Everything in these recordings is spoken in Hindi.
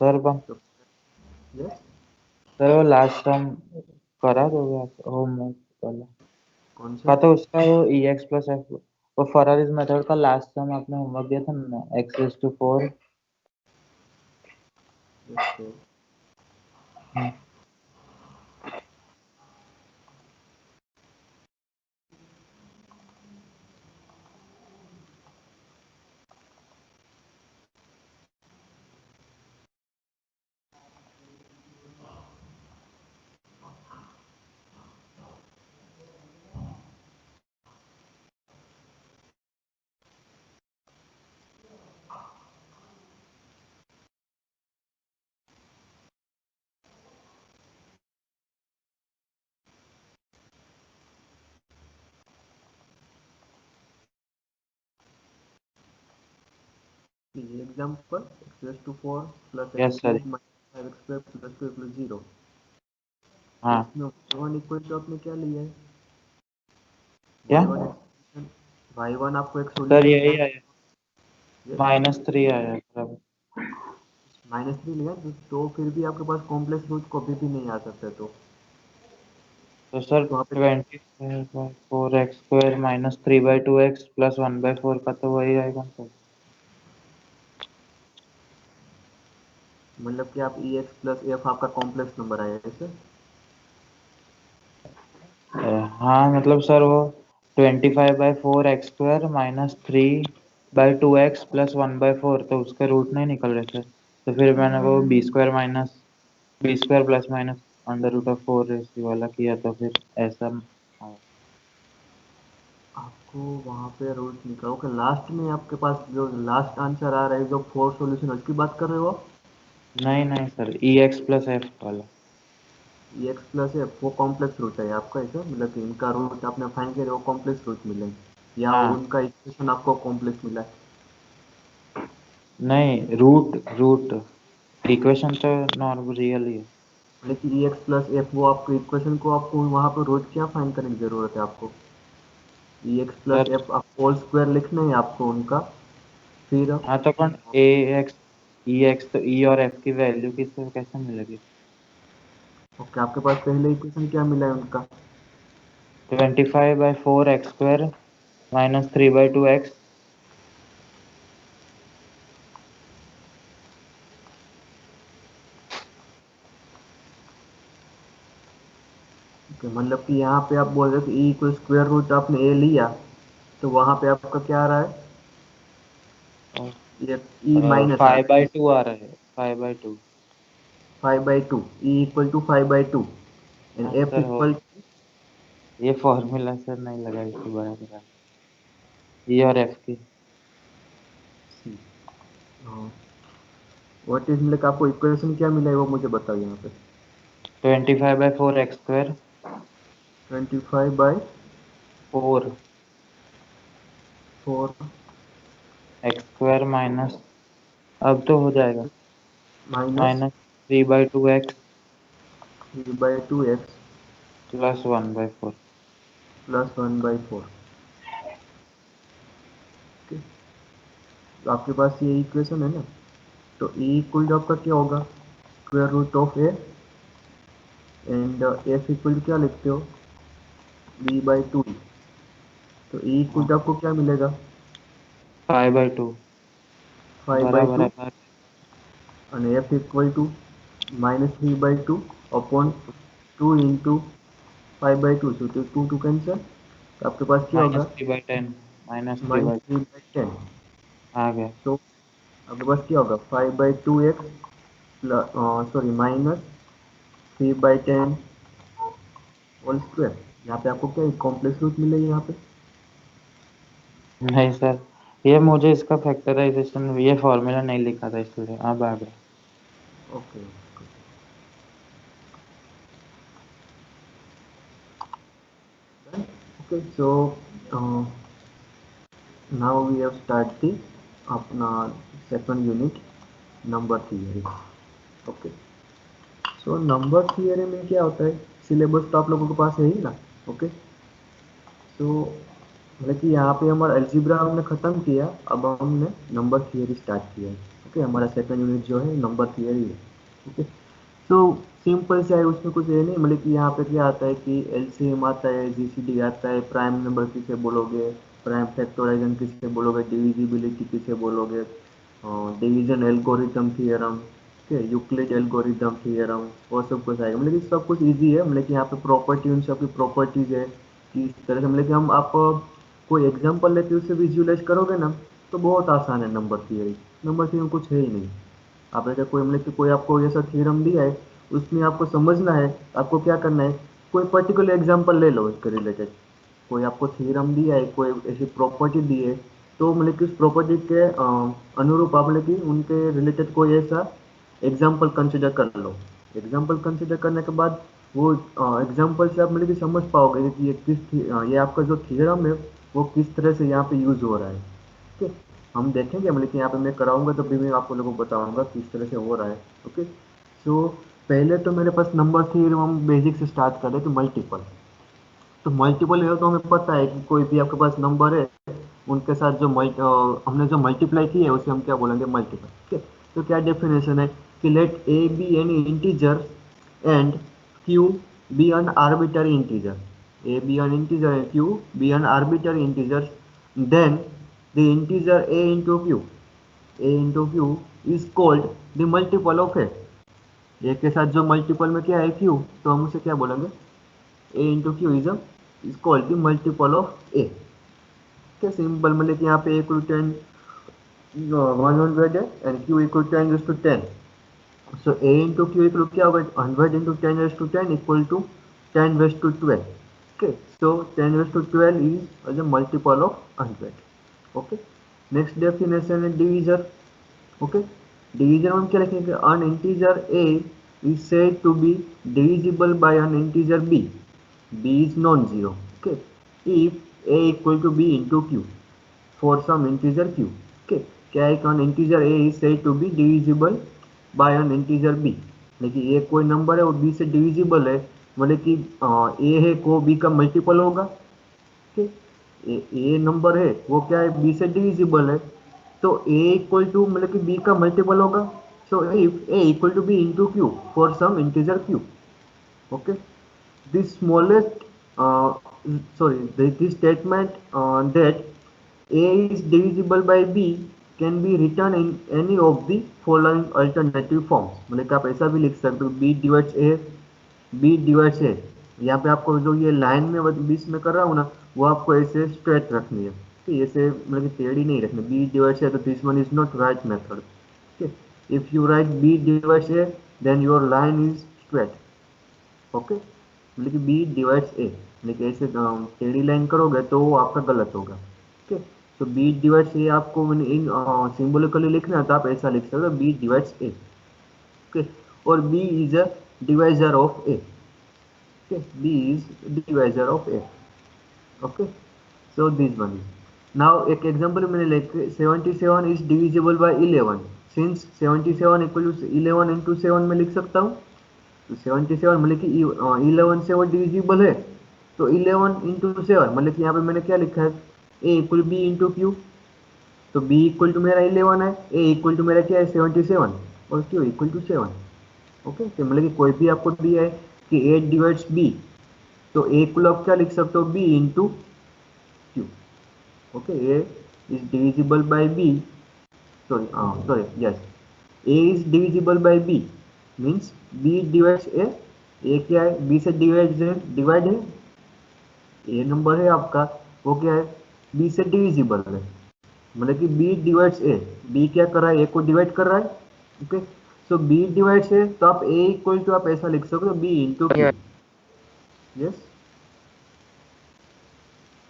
सर तो यस सर वो लास्ट टर्म करा दोगे आप होमवर्क वाला कौन सा? का? तो उसका वो ई एक्स प्लस एफ वो फरारीज मेथड का लास्ट टर्म आपने होमवर्क दिया था ना, एक्स रेज टू 4। यस ये example x raised to 4 plus x yes sir. cube minus 5x square plus 2 plus 0। तो हाँ इसमें y1 इक्वल टू आपने क्या लिया है? क्या y1 एक्सप्रेशन y1 आपको एक सर? सॉल्यूशन यही फाइंड। आया, यस -3 आया सर अब। -3 लिया तो फिर भी आपके पास कॉम्प्लेक्स रूट कभी भी नहीं आ सकते। तो सर तो वहाँ पे 24x² -3/2x प्लस 1/4 का तो वही आएगा सर। मतलब कि आप ई एक्स प्लस एफ आपका कॉम्प्लेक्स नंबर आया है इसे। हाँ मतलब सर वो 25/4x² -3/2x प्लस 1/4, तो उसके रूट नहीं निकल रहे थे, तो फिर मैंने वो b² प्लस माइनस √4 वाला किया, तो फिर ऐसा आया। आपको वहाँ पे रूट निकालो कि लास्ट में आपके पास जो लास्ट आंसर आ रहा है, जो 4 सॉल्यूशन उसकी बात कर रहे हो आप? नहीं नहीं सर, ई एक्स प्लस एफ वाला। ई एक्स प्लस एफ वो कॉम्प्लेक्स रूट है आपका ऐसा, मतलब कि इनका रूट आपने फाइंड किया वो कॉम्प्लेक्स रूट मिले या हाँ उनका इक्वेशन आपको कॉम्प्लेक्स मिला है? नहीं, रूट रूट इक्वेशन तो नॉर्मल रियल ही है। लेकिन ई एक्स प्लस एफ वो आपको इक्वेशन को आपको वहाँ पर रूट क्या फाइंड करने की ज़रूरत है आपको? ई एक्स प्लस सर एफ आप होल स्क्वायर लिखना है आपको उनका। फिर हाँ तो अपन एक्स तो ई और एफ की वैल्यू किससे कैसे मिलेगी? ओके, आपके पास पहले इक्वेशन क्या मिला है उनका? 25/4x² -3/2x। मतलब कि यहाँ पे आप बोल रहे हो कि ई को स्क्वायर रूट आपने ए लिया, तो वहाँ पे आपका क्या आ रहा है? ये ई माइनस आ रहा 5/2 आ रहा है, 5/2। है 5/2, ई इक्वल टू 5/2 एंड हाँ एफ सर हो, इक्वल। ये फॉर्मूला सर नहीं लगा इसके बराबर है ई और एफ की। व्हाट इज, मतलब आपको इक्वेशन क्या मिला है वो मुझे बताओ यहाँ पे। 25/4x² 25/4 4x² माइनस, अब तो हो जाएगा, minus -3/2x 3/2x plus 1/4। Plus 1/4। तो आपके पास ये इक्वेशन है ना, तो ई इक्वल टू आपका क्या होगा? Square root of A and F equal to क्या लिखते हो? b/2। तो ई इक्वल टू आपको क्या मिलेगा? 5/2 बराबर 5/2 है। and f equal to -3/2 upon 2 into 5/2, so 2 cancel, तो आपके पास क्या होगा? -3/10 -3 minus by three by ten. आ गया। तो आपके पास क्या होगा? 5/2x plus, sorry, -3/10 whole square. यहाँ पे आपको क्या कॉम्प्लेक्स रूट मिलेगी यहाँ पे? नहीं सर, ये मुझे इसका फैक्टराइजेशन ये फॉर्मूला नहीं लिखा था इसलिए अब आ गया। Okay okay, so now we have start the अपना second unit, number theory. Okay, so number theory में क्या होता है, सिलेबस तो आप लोगों के पास है ही ना। ओके, सो मतलब कि यहाँ पे हमारा अलजेब्रा हमने ख़त्म किया, अब हमने नंबर थियरी स्टार्ट किया है। ओके, हमारा सेकंड यूनिट जो है नंबर थियरी है। ओके, तो सिंपल सा है, उसमें कुछ है नहीं, मतलब कि यहाँ पे क्या आता है कि एलसीएम आता है, जीसीडी आता है, प्राइम नंबर किसे बोलोगे, प्राइम फैक्टराइजेशन किसे बोलोगे, डिविजिबिलिटी किसे बोलोगे, डिवीजन एल्गोरिथम थियरम, ठीक है, यूक्लिड एल्गोरिथम थियरम, और सब कुछ आएगा। मतलब कि सब कुछ इजी है, मतलब कि यहाँ पे प्रॉपर्टी, उन सब की प्रॉपर्टीज है कि इस तरह से, मतलब कि हम आप कोई एग्जांपल लेके उससे विजुअलाइज करोगे ना, तो बहुत आसान है नंबर थियरी। नंबर थियरी में कुछ है ही नहीं। आप ऐसा कोई, मतलब कि कोई आपको ऐसा थ्योरम दिया है, उसमें आपको समझना है, आपको क्या करना है, कोई पर्टिकुलर एग्जांपल ले लो उसके रिलेटेड। कोई आपको थ्योरम दिया है, कोई ऐसी प्रॉपर्टी दी है, तो मतलब कि उस प्रॉपर्टी के अनुरूप आप मतलब कि उनके रिलेटेड कोई ऐसा एग्जांपल कंसिडर कर लो। एग्जांपल कंसिडर करने के बाद वो एग्जांपल से आप मतलब कि समझ पाओगे कि ये आपका जो थ्योरम है वो किस तरह से यहाँ पे यूज हो रहा है। ओके, हम देखेंगे, मतलब कि यहाँ पे मैं कराऊंगा तो भी मैं आपको लोगों को बताऊंगा किस तरह से हो रहा है। ओके, सो पहले तो मेरे पास नंबर थ्योरम, हम बेसिक से स्टार्ट कर रहे थे, मल्टीपल। तो मल्टीपल है तो हमें पता है कि कोई भी आपके पास नंबर है, उनके साथ जो हमने जो मल्टीप्लाई की है उसे हम क्या बोलेंगे, मल्टीपल। ठीक है, तो क्या डेफिनेशन है कि let A be an integer and Q be an arbitrary integer. A be an integer and Q be an arbitrary integer, then the integer a into q, a into q is called the multiple of a। a के साथ जो मल्टीपल में क्या है q, तो हम उसे क्या बोलेंगे, a into q is called the multiple of a। क्या सिंपल, मतलब कि यहाँ पे a equal to 10 100 है and q equal to 10 to 10, so a into q equal to क्या होगा, 100 into 10 raised to 10 equal to 10 raised to 12। okay, so 10 raised to 12 is a multiple of 100। okay, next definition है divisor। okay, divisor में क्या लिखेंगे, an integer a is said to be divisible by an integer b, b is non-zero। okay, if a equal to b into q for some integer q। okay, क्या है, an integer a is said to be divisible by an integer b, लेकिन ये कोई नंबर है वो b से डिविजिबल है, मतलब कि a है को b का मल्टीपल होगा। ठीक, ए नंबर है वो क्या है, बी से डिविजिबल है, तो ए इक्वल टू मतलब कि बी का मल्टीपल होगा। So if A equal to B into Q for some integer Q. Okay, this smallest this statement that a is divisible by b can be written in any of the following alternative forms। मतलब कि आप ऐसा भी लिख सकते हो, b divides a, b divides a। यहाँ पे आपको जो ये लाइन में बीच में कर रहा हूँ ना, वो आपको ऐसे स्ट्रेट रखनी है, ठीक, ऐसे मतलब कि टेढ़ी नहीं रखनी। b डिवाइड्स a, तो this one is not right method. ठीक, if you write b divides a then your line is straight. Okay, मतलब कि बी डिवाइड्स ए, लेकिन ऐसे टेढ़ी लाइन करोगे तो वो आपका गलत होगा। ठीक है, तो बी डिवाइड्स ए आपको इन सिंबॉलिकली लिखना है तो आप ऐसा लिख सकते हो, बी डिवाइड्स ए। ओके, और B is a divisor of A. Okay, B is divisor of A. Okay, so this one is now एक एग्जांपल मैंने लिखे 77 is divisible by 11, since 77 equal to 11 into 7 में लिख सकता हूँ। तो 77 मतलब कि 11 से वो डिविजिबल है, तो 11 इंटू 7 मतलब कि यहाँ पे मैंने क्या लिखा है, ए इक्वल बी इंटू क्यू। तो बी इक्वल टू मेरा 11 है, ए इक्वल टू मेरा क्या है 77, और क्यू इक्वल टू 7। ओके, तो मतलब कि कोई भी आपको दिया है कि ए डिवाइड्स बी, तो ए को आप क्या लिख सकते हो, B into Q. Okay, A is divisible by B, sorry yes, a is divisible by b means b divides a क्या है, b से डिवाइड है, a नंबर है आपका, वो क्या है, b से डिविजिबल है, मतलब कि b डिवाइड्स a, b क्या कर रहा है, a को डिवाइड कर रहा है। Okay, so b divides a, तो आप a इक्वल टू आप ऐसा लिख सकते हो, b into q. Yes,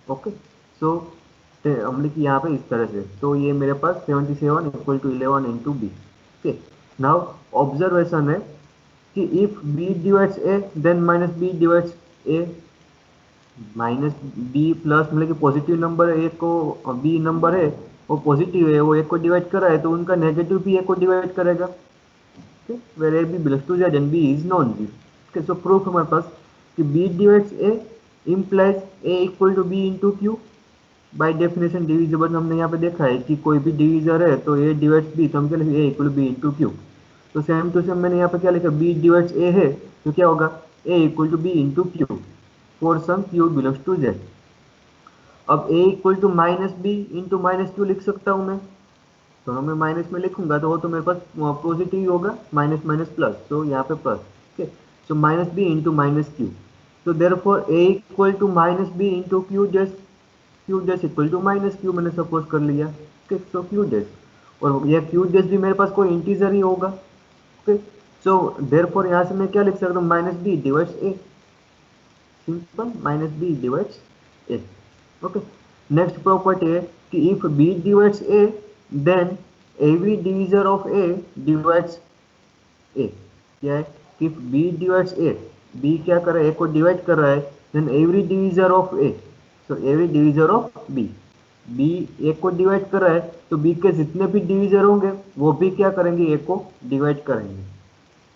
okay, so मतलब कि यहाँ पे इस तरह से, तो ये मेरे पास 77 equal to 11 into B. Okay, now observation है कि if b divides a then minus b divides a, minus b plus मतलब कि पॉजिटिव नंबर है, a को b नंबर है वो पॉजिटिव है, वो a को डिवाइड कर रहा है, तो उनका नेगेटिव भी a को डिवाइड करेगा। Okay, where a b belongs to z and b is non zero. Okay, so proof हमारे पास कि b divides a implies a equal to b into Q. By definition divisible हमने यहाँ पे देखा है कि कोई भी डिविजर है तो ए डिवाइड्स बी, तो हम क्या लिखेंगे ए इक्वल बी इंटू क्यू। तो सेम टू सेम मैंने यहाँ पे क्या लिखा, बी डिवाइड्स ए है तो क्या होगा a equal to B into Q for some q belongs to z. अब a equal to minus b into minus q लिख सकता हूँ मैं, तो मैं माइनस में लिखूंगा तो वो तो मेरे पास पॉजिटिव ही होगा, माइनस माइनस प्लस, तो यहाँ पे plus. Okay, so minus b into minus q, तो therefore a equal to minus b into Q dash equal to minus q मैंने सपोज कर लिया। ओके, सो क्यू डैश, और यह क्यू डैश भी मेरे पास कोई इंटीजर ही होगा। ओके, सो देयरफॉर यहाँ से मैं क्या लिख सकता हूँ, minus b divides a, simple minus b divides A. Okay, next property है कि if b divides a then every divisor of a divides a. क्या है कि if b divides a, b क्या कर रहा है, ए को डिवाइड कर रहा है, then every divisor of a, so every divisor of b, b a को डिवाइड कर रहा है तो बी के जितने भी डिविजर होंगे वो भी क्या करेंगे, ए को डिवाइड करेंगे।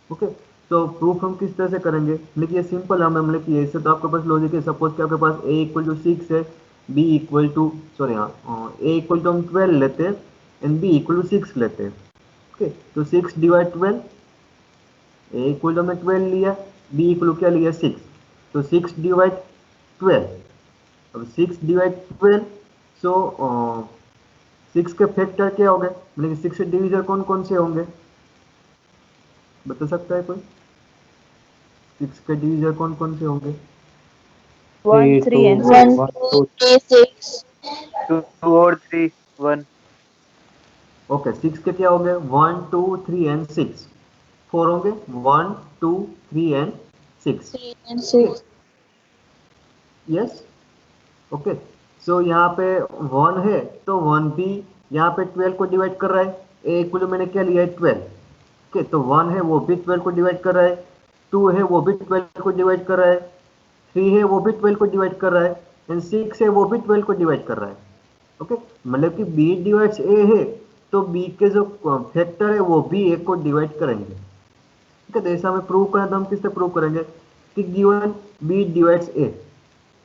ओके, तो प्रूफ हम किस तरह से करेंगे, देखिए सिंपल है, हमने किया इससे तो आपके पास लॉजिक है। सपोज कि आपके पास ए इक्वल टू 6 है, B equal to sorry A equal to हम 12 लेते हैं एंड बी इक्वल टू 6 लेते हैं। ओके, तो 6 डिवाइड 12, ए इक्वल टू हमने 12 लिया, बी इक्वल टू क्या लिया 6, तो 6 डिवाइड 12, अब 6 डिवाइड 12, सो 6 के फैक्टर क्या हो गए, मतलब 6 के डिविजर कौन कौन से होंगे, बता सकता है कोई, 6 के डिविजर कौन कौन से होंगे? 1, 3 and 1, 6. 2, 6. 2 और 3, 1। ओके, 6 के क्या होंगे, 1 2 3 एंड 6, 4 होंगे 1 2 3 and 6, 3 and 6. Yes. Okay, so यहाँ पे 1 है तो 1 भी यहाँ पे 12 को डिवाइड कर रहा है, ए इक्वल मैंने क्या लिया है 12। ओके, तो 1 है वो भी 12 को डिवाइड कर रहा है, 2 है वो भी 12 को डिवाइड कर रहा है, 3 है वो भी 12 को डिवाइड कर रहा है, एंड 6 है वो भी 12 को डिवाइड कर रहा है। ओके, मतलब कि b डिवाइड्स a है तो b के जो फैक्टर है वो भी a को डिवाइड करेंगे। ठीक है, तो ऐसा हमें प्रूव करना, तो हम किससे प्रूव करेंगे कि given b divides a,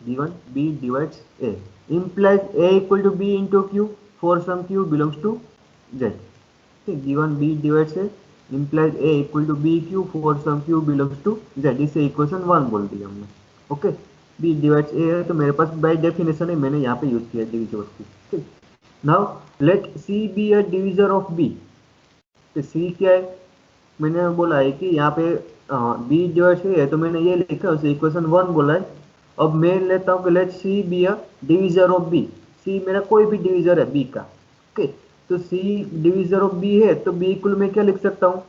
given b divides a implies a equal to b into Q for some q belongs to z। ठीक, given b divides a implies a equal to b q for some q belongs to z, इसे इक्वेशन 1 बोल दिया हमने। ओके, b डिवाइड्स a है तो मेरे पास बाय डेफिनेशन है, मैंने यहाँ पे यूज किया डिविजर की। ठीक, now let c be a divisor of b, तो c क्या है, मैंने बोला है कि यहाँ पे b डिवाइड्स a है तो मैंने ये लिखा है, उसे इक्वेशन 1 बोला है। अब मैं लेता हूँ कि let c be a divisor of b, c मेरा कोई भी डिविजर है b का। ओके, तो c डिविजर ऑफ b है तो b इक्वल में क्या लिख सकता हूँ,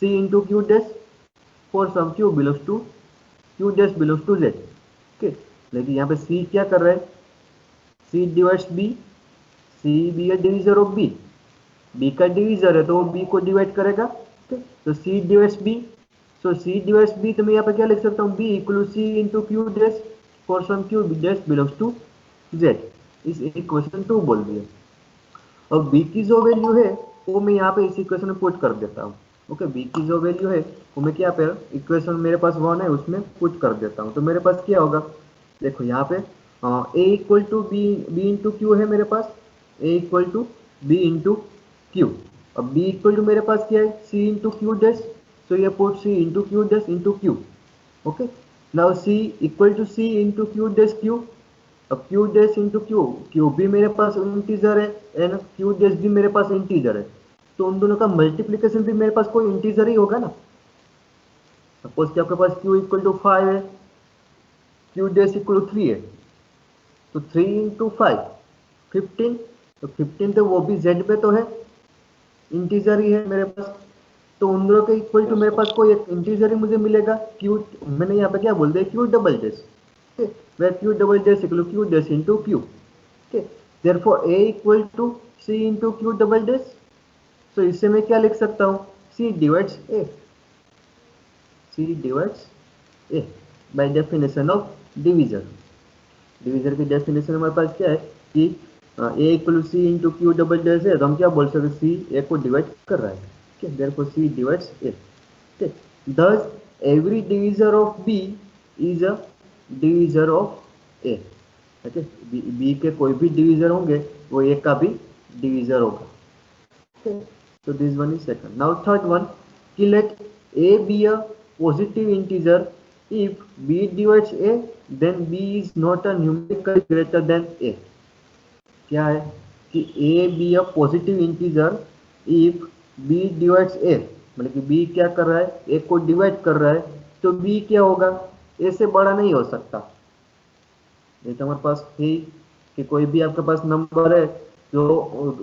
c into Q dash for some q belongs to q dash belongs to z। Okay, लेकिन यहाँ पे c क्या कर रहा है, c divides b, c be है डिविजर ऑफ b, b का डिविजर है तो वो b को डिवाइड करेगा। ओके, तो c डिवाइड्स b, सो c डिवाइड्स b, तो मैं यहाँ पे क्या लिख सकता हूँ, b equal to c into Q dash for some q dash belongs to z, इस इक्वेशन 2 बोल दिया। अब b की जो वैल्यू है वो मैं यहाँ पे इस इक्वेशन में पुट कर देता हूँ। ओके, b की जो वैल्यू है वो मैं क्या पे इक्वेशन मेरे पास 1 है उसमें पुट कर देता हूँ, तो मेरे पास क्या होगा, देखो यहाँ पे a equal to B into q है मेरे पास, a equal to B into q. अब b इक्वल टू मेरे पास क्या है, c into Q dash, so ये put c into Q dash into Q. Okay, now c equal to c into Q dash q, अब q dash into q, q भी मेरे पास इंटीजर है एंड क्यू डैश भी मेरे पास इंटीजर है, तो उन दोनों का मल्टीप्लीकेशन भी मेरे पास कोई इंटीजर ही होगा ना। सपोज कि आपके पास q इक्वल टू 5 है, q डैश इक्वल टू 3 है, तो 3 इंटू 5 15, तो 15 तो वो भी z पे तो है, इंटीजर ही है मेरे पास, तो उन दोनों के इक्वल टू मेरे पास कोई एक इंटीजर ही मुझे मिलेगा। q मैंने यहाँ पे क्या बोल दिया, q double dash, where q double dash equal to q dash into q. Okay, therefore a equal to c into q double dash, so इससे मैं क्या लिख सकता हूँ, c divides a, c divides a by definition of divisor। Divisor की डेफिनेशन हमारे पास क्या है कि a equal to c into Q double dash है, तो हम क्या बोल सकते हैं, c a को डिवाइड कर रहा है। ठीक है, therefore c divides a। ठीक, thus every divisor of b is a divisor of a, ठीक है, बी के कोई भी डिवीजर होंगे वो ए का भी डिवीजर होगा। So this one is second. Now third one, कि let a be a positive integer if b divides a, then b is not a numerically greater than a. क्या है कि a be a positive integer if b divides a, मतलब कि b क्या कर रहा है, a को डिवाइड कर रहा है, तो b क्या होगा, a से बड़ा नहीं हो सकता। ये तो हमारे पास है कि कोई भी आपके पास नंबर है जो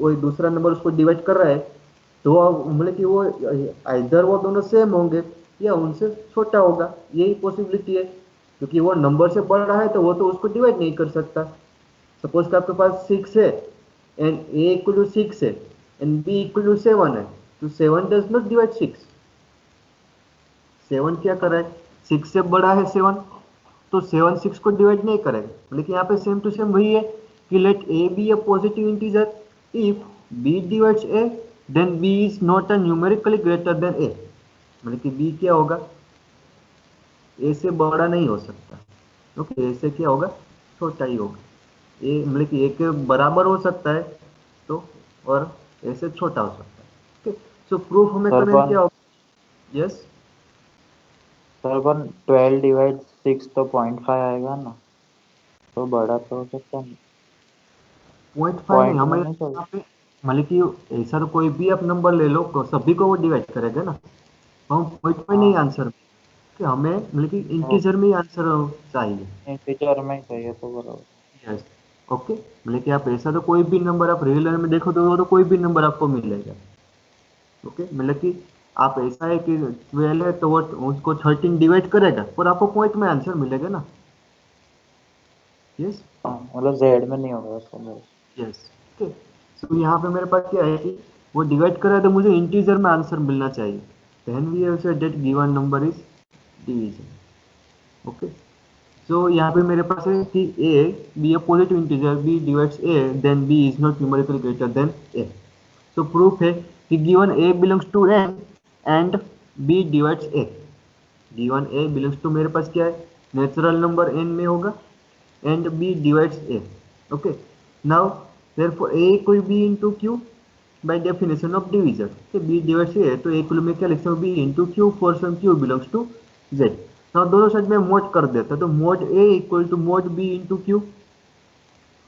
कोई दूसरा नंबर उसको डिवाइड कर रहा है, तो मतलब कि वो इधर वो दोनों सेम होंगे या उनसे छोटा होगा, यही पॉसिबिलिटी है, क्योंकि वो नंबर से बड़ा है तो वो तो उसको डिवाइड नहीं कर सकता। सपोज कि आपके पास 6 है एंड a इक्वल टू 6 है एंड b इक्वल टू 7 है, तो 7 डज नॉट डिवाइड 6। 7 क्या कर रहा है, 6 से बड़ा है 7, तो 7 6 को डिवाइड नहीं करेगा। लेकिन यहाँ पे सेम टू सेम वही है कि let a be a positive integer if b divides a then b is not a numerically greater than a, मतलब कि b क्या होगा, a से बड़ा नहीं हो सकता। ओके, a से क्या होगा, छोटा ही होगा। a मतलब कि a के बराबर हो सकता है तो, और a से छोटा हो सकता है। ओके, सो प्रूफ हमें करना है क्या होगा, यस सर पर 12 डिवाइड 6 तो 0.5 आएगा ना, तो बड़ा तो हो सकता है। 0.5 नहीं, पॉइंट में हमें नहीं चल। यहाँ पे मतलब कि ऐसा तो कोई भी आप नंबर ले लो तो सभी को वो डिवाइड करेगा ना, हम 0.5 नहीं हाँ, आंसर कि हमें मतलब कि इंटीजर में ही आंसर चाहिए। इंटीजर में ही चाहिए तो बराबर। यस, ओके, मतलब कि आप ऐसा तो कोई भी नंबर आप रेगुलर में देखो तो वो तो कोई भी नंबर आपको मिलेगा। ओके, मतलब कि आप ऐसा है कि 12 है तो वो उसको 13 डिवाइड करेगा और आपको पॉइंट में आंसर मिलेगा ना। यस हाँ, मतलब जेड में नहीं होगा उसका मेरे। यस, ओके, सो यहाँ पे मेरे पास क्या है कि वो डिवाइड कर रहा है तो मुझे इंटीजर में आंसर मिलना चाहिए, then we have said that given number is division. Okay, so यहाँ पे मेरे पास है कि a be a positive integer b divides a then b is not numerically greater than a। So proof है कि given a belongs to n and b divides a, given a belongs to मेरे पास क्या है, नेचुरल नंबर n में होगा and b divides a। Okay, now therefore a equal b into q by definition of division, कि b डिवाइड्स a, तो a इक्वल में क्या लिखते हैं, b into q for some q belongs to z। Now दोनों साइड में मोड कर देता, तो mod a equal to mod b into q।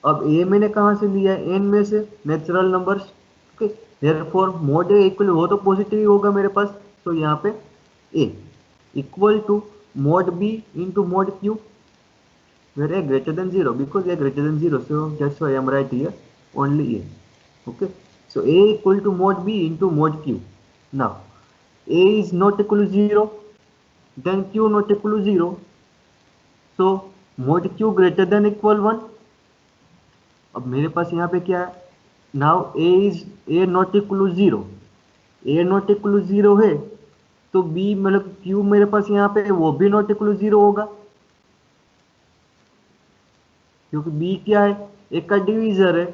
अब a मैंने कहाँ से लिया है, n में से, natural numbers. Okay, therefore mode a equal, वो तो पॉजिटिव ही होगा मेरे पास, तो यहाँ पे a equal to mod b into mod q where a greater than 0, because a greater than 0, so that's why I am right here only a. Okay, so a equal to mod b into mod q. Now a is not equal to 0, then q not equal to 0, so mod q greater than equal 1। अब मेरे पास यहाँ पे क्या है, now a not equal to 0, a not equal to 0 है तो b मतलब q मेरे पास यहाँ पे वो भी नॉट इक्वल टू 0 होगा, क्योंकि b क्या है, एक का डिवीजर है।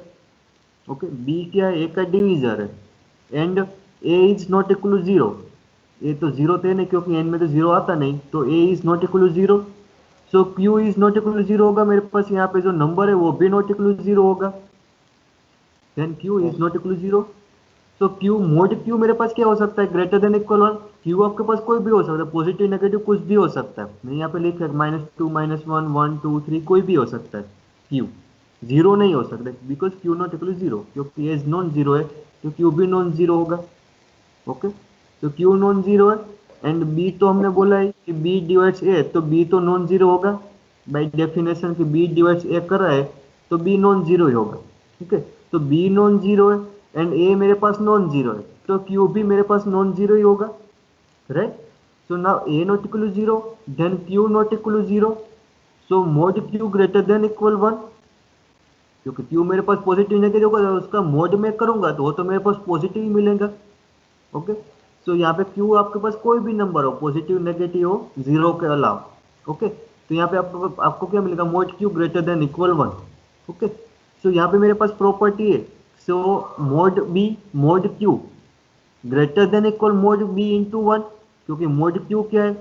ओके, b क्या है, a का डिवीजर है and a is not equal to 0, a तो 0 थे नहीं क्योंकि n में तो 0 आता नहीं, तो a is not equal to 0, so q is not equal to 0 होगा, मेरे पास यहाँ पे जो नंबर है वो भी नॉट इक्वल टू 0 होगा, then q is not equal to 0। तो q मोड q मेरे पास क्या हो सकता है, ग्रेटर देन इक्वल 1। q आपके पास कोई भी हो सकता है, पॉजिटिव नेगेटिव कुछ भी हो सकता है, मैं यहाँ पे लिख रहा -2 -1 1 2 3 कोई भी हो सकता है, q 0 नहीं हो सकता because q not equal to 0, क्योंकि एज नॉन जीरो है तो q भी नॉन जीरो होगा। ओके, तो q नॉन जीरो है एंड b तो हमने बोला है कि b डिवाइड्स a, तो b तो नॉन जीरो होगा बाय डेफिनेशन, कि b डिवाइड्स a कर रहा है तो b नॉन जीरो ही होगा। ठीक है, तो b नॉन जीरो है एंड a मेरे पास नॉन जीरो है, तो q भी मेरे पास नॉन जीरो ही होगा, right. So now a not equal to 0 then q not equal to 0, so mod q greater than equal 1, क्योंकि q मेरे पास पॉजिटिव नेगेटिव होगा, उसका मोड में करूंगा तो वो तो मेरे पास पॉजिटिव ही मिलेगा। ओके, सो यहाँ पे q आपके पास कोई भी नंबर हो, पॉजिटिव नेगेटिव हो, 0 के अलावा। ओके, तो यहाँ पे आपको क्या मिलेगा, mod q greater than equal 1। Okay, so यहाँ पे मेरे पास प्रॉपर्टी है, so mod b mod q greater than equal mod b into 1, क्योंकि मोड q क्या है,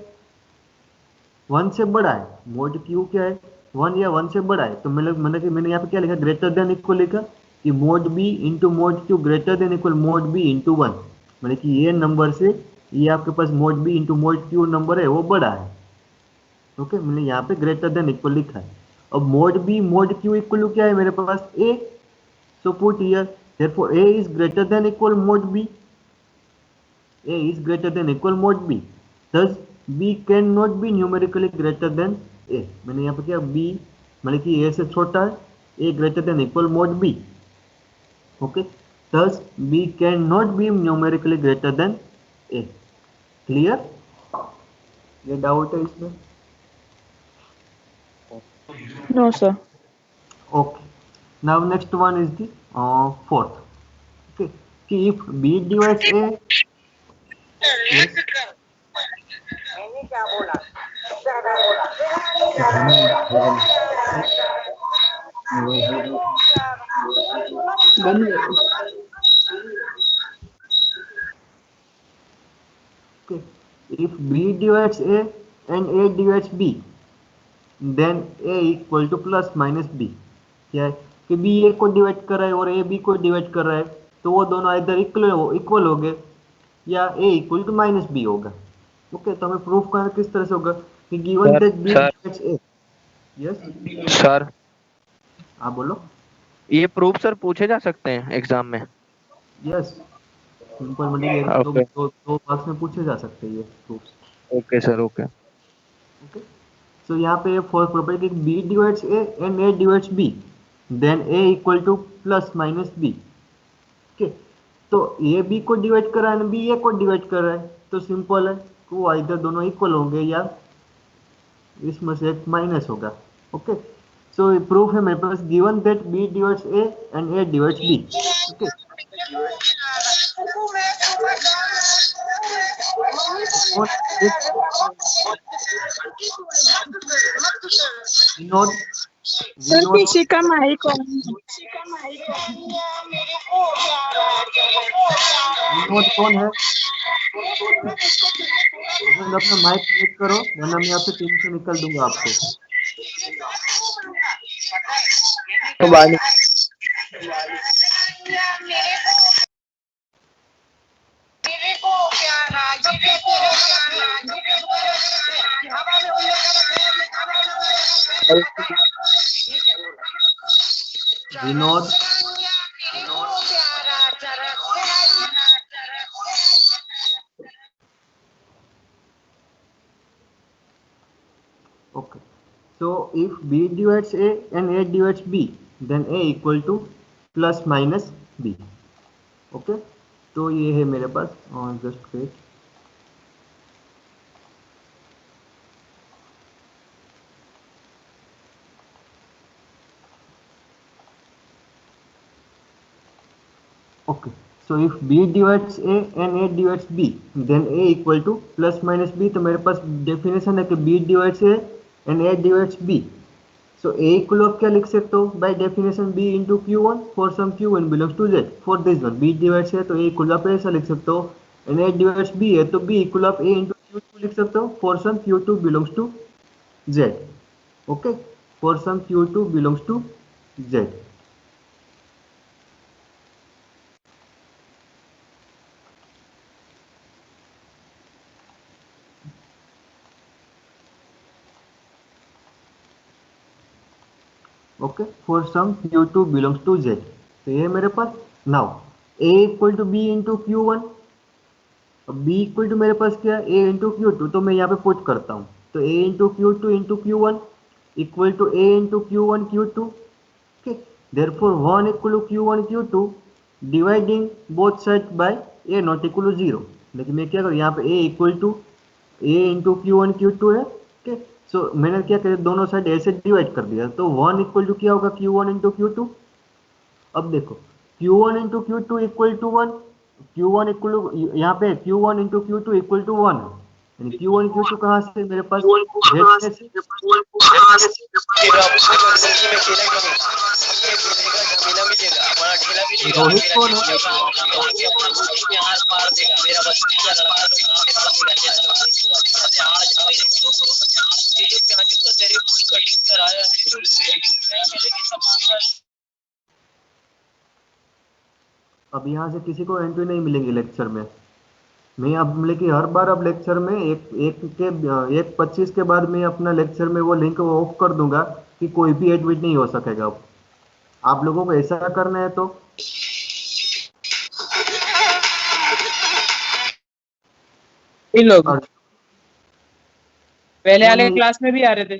1 से बड़ा है, मोड q क्या है, 1 या 1 से बड़ा है, तो मैंने यहाँ पे क्या लिखा, ग्रेटर देन इक्वल लिखा कि mod b into mod q greater than equal mod b into 1, मैंने कि ये नंबर से ये आपके पास mod b into mod q number है वो बड़ा है। ओके, मैंने यहाँ पे ग्रेटर देन इक्वल लिखा है। अब mod b mod q equal to क्या है मेरे पास, a, so put here therefore a is greater than equal mod b, a is greater than equal mod b, thus b cannot be numerically greater than a। मैंने यहाँ पे क्या b मतलब कि a से छोटा है, a greater than equal mod b, okay, thus b cannot be numerically greater than a। clear? ये डाउट है इसमें? No, sir. Okay, now next one is the fourth। okay, कि if b divides a, yes, बन गए। okay, if b divides a and a divides b, then a equal to plus minus b. क्या है कि b a को डिवाइड कर रहा है और a b को डिवाइड कर रहा है, तो वो दोनों इधर इक्वल हो गए या a equal to minus b होगा। ओके, तो हमें प्रूफ करना किस तरह से होगा कि given that b divides a। Yes sir, आप बोलो। ये प्रूफ सर पूछे जा सकते हैं एग्जाम में? यस, सिंपल मतलब ओके दो मार्क्स में पूछे जा सकते हैं ये proof. Okay sir, okay. Okay, so यहाँ पे for property b divides a and a divides b, then a equal to plus minus b। Okay, तो a b को डिवाइड कर रहा है, b a को डिवाइड कर रहा है, तो सिंपल है वो इधर दोनों इक्वल होंगे या इसमें से एक माइनस होगा। ओके, सो प्रूफ है मेरे पास given that b divides a and a divides b। Okay, Vinod sir किसी का माइक ऑन। विनोद कौन है? विनोद अपना माइक म्यूट करो वरना मैं आपसे टीम से निकल दूंगा आपको। तो बानी Vinod okay, so if b divides a and a divides b, then a equal to plus minus b। Okay, तो ये है मेरे पास just wait. Okay, so if b divides a and a divides b, then a equal to plus minus b। तो मेरे पास डेफिनेशन है कि b divides a and a divides b, so a equal of क्या लिख सकते हो by definition b into q1 for some q1 belongs to z। For this one b divides है तो a इक्वल ऑफ ऐसा लिख सकते हो, एंड a डिवाइड्स b है तो b equal of a into q2 लिख सकते हो for some q2 belongs to z। Okay, for some q2 belongs to z। Okay, for some q2 belongs to z, तो ये मेरे पास now a equal to b into q1। अब b इक्वल टू मेरे पास क्या है a इंटू q2, तो मैं यहाँ पे पुट करता हूँ, तो a into q2 into q1 equal to a into q1 q2। Okay, therefore 1 equal to q1 q2 dividing both side by a not equal to 0। लेकिन मैं क्या करूँ यहाँ पे a equal to a into q1 q2 है। ओके, सो मैंने क्या किया दोनों साइड a से डिवाइड कर दिया, तो 1 इक्वल टू क्या होगा q1 इंटू q2। अब देखो q1 into q2 equal to 1, q1 equal to यहाँ पे q1 into q2 equal to 1 है, यानी q1 q2 कहाँ से मेरे पास z में से। रोहित कौन है? अब यहाँ से किसी को एंट्री नहीं मिलेगी लेक्चर में। मैं अब मतलब कि हर बार अब लेक्चर में एक 25 के बाद मैं अपना लेक्चर में वो लिंक ऑफ कर दूंगा कि कोई भी एडमिट नहीं हो सकेगा। अब आप लोगों को ऐसा करना है तो ये लोग और पहले वाले नहीं, क्लास में भी आ रहे थे।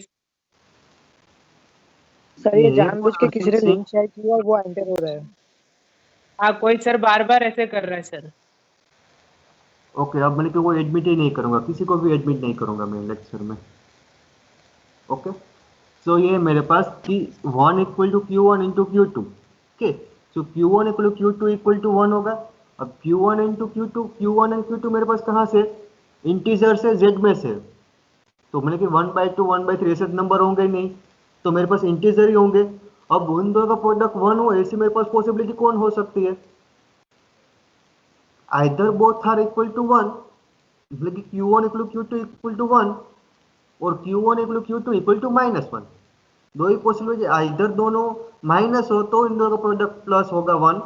सर ये ये जानबूझ के किसी ने अरिजीत लिंक शेयर किया और वो एंटर हो रहा है। हाँ, कोई सर बार बार ऐसे कर रहा है सर। ओके, अब मैंने कि वो एडमिट ही नहीं करूंगा, किसी को भी एडमिट नहीं करूंगा मैं लेक्चर में। ओके, सो ये मेरे पास कि 1 equal to q one into q two. Okay, so q one equal to q two equal to 1 होगा। अब q one into q two, q one and q two मेरे पास कहाँ से, इंटीजर से, जेड में से। तो मैंने कि 1/2 1/3 ऐसे नंबर होंगे नहीं, तो मेरे पास इंटीजर ही होंगे। अब उन दोनों का प्रोडक्ट 1 हो, ऐसी मेरे पास पॉसिबिलिटी कौन हो सकती है, either both are equal to 1, मतलब कि q1 equal to q2 equal to 1 और q1 equal to q2 equal to -1। दो ही पॉसिबिलिटी, आइदर दोनों माइनस हो तो इन दोनों का प्रोडक्ट प्लस होगा 1,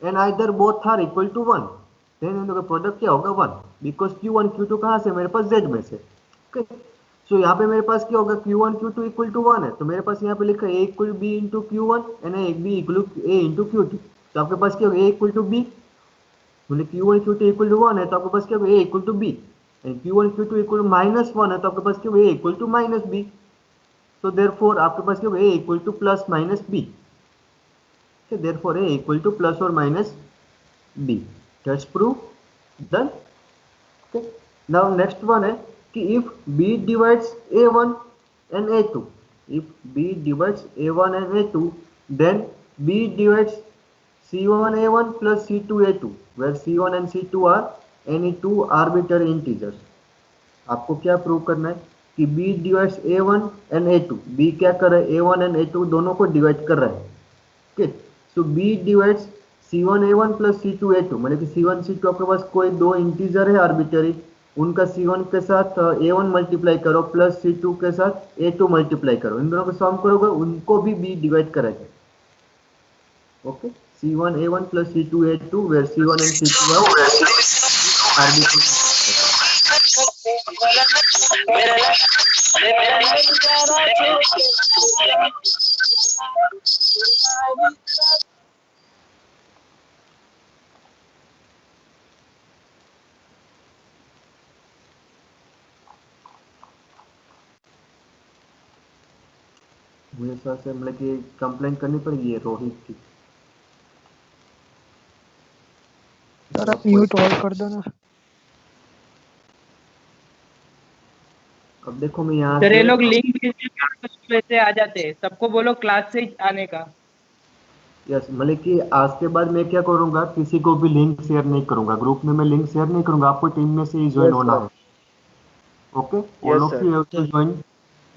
and either both are equal to 1, then इन दोनों का प्रोडक्ट क्या होगा 1, बिकॉज q1 q2 कहाँ से, मेरे पास z में से। ओके, सो यहाँ पे मेरे पास क्या होगा, q1 q2 इक्वल टू 1 है, तो मेरे पास यहाँ पे लिखा है a equal b into q1 and b equal a into q2। तो आपके पास क्या होगा, a इक्वल टू b, मतलब q1 q2 इक्वल टू 1 है तो आपके पास क्या होगा, a equal to b, and q1 q2 equal to -1 है तो आपके पास क्या होगा, a इक्वल टू -b। तो देयरफॉर आपके पास क्या होगा, a equal to plus minus b। Therefore a equal to plus और minus b। That's proof done. Okay, now next one है कि if b divides a1 and a2, if b divides a1 and a2, then b divides c1a1 plus c2a2, where c1 and c2 are any two arbitrary integers। आपको क्या प्रूव करना है कि b divides a1 and a2, b क्या कर रहा है, a1 एंड a2 दोनों को डिवाइड कर रहा है। Okay, so b divides c1a1 plus c2a2, मतलब कि c1 c2 आपके पास कोई दो इंटीजर है आर्बिट्ररी, उनका c1 के साथ a1 मल्टीप्लाई करो प्लस c2 के साथ a2 मल्टीप्लाई करो, इन दोनों को सम करोगे, उनको भी b डिवाइड करेगा। Okay, c1a1 plus c2a2, where c1 and c2 are arbitrary। मुझे सर से मतलब कि कंप्लेंट करनी पड़ेगी ये रोहित की। सर आप म्यूट ऑल कर दो ना। अब देखो मैं यहाँ सर ये से, लोग लिंक वैसे आ जाते हैं, सबको बोलो क्लास से ही आने का। यस, मतलब कि आज के बाद मैं क्या करूँगा, किसी को भी लिंक शेयर नहीं करूँगा, ग्रुप में मैं लिंक शेयर नहीं करूँगा, आपको टीम में से ही ज्वाइन होना है। Okay, all of you have to join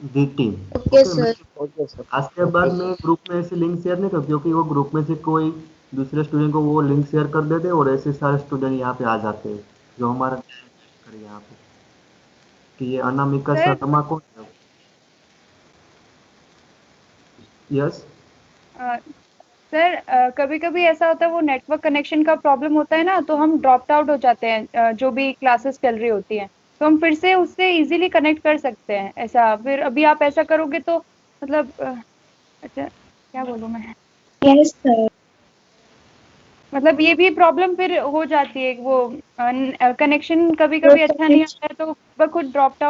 the team. Okay sir. Okay sir. आज के बाद मैं ग्रुप में ऐसे लिंक शेयर नहीं करूँ, क्योंकि वो ग्रुप में से कोई दूसरे स्टूडेंट को वो लिंक शेयर कर देते और ऐसे सारे स्टूडेंट यहाँ पे आ जाते हैं जो हमारा करे यहाँ पे कि ये अनामिका शर्मा कौन है। यस सर कभी कभी ऐसा होता है, वो नेटवर्क कनेक्शन का प्रॉब्लम होता है ना, तो हम ड्रॉप्ड आउट हो जाते हैं, जो भी क्लासेस चल रही होती हैं, तो हम फिर से उससे इजीली कनेक्ट कर सकते हैं। ऐसा फिर अभी आप ऐसा करोगे तो मतलब अच्छा क्या बोलूँ मैं, यस सर। मतलब ये भी प्रॉब्लम फिर हो जाती है, वो कनेक्शन कभी कभी अच्छा नहीं आता है तो वह खुद ड्रॉप्ड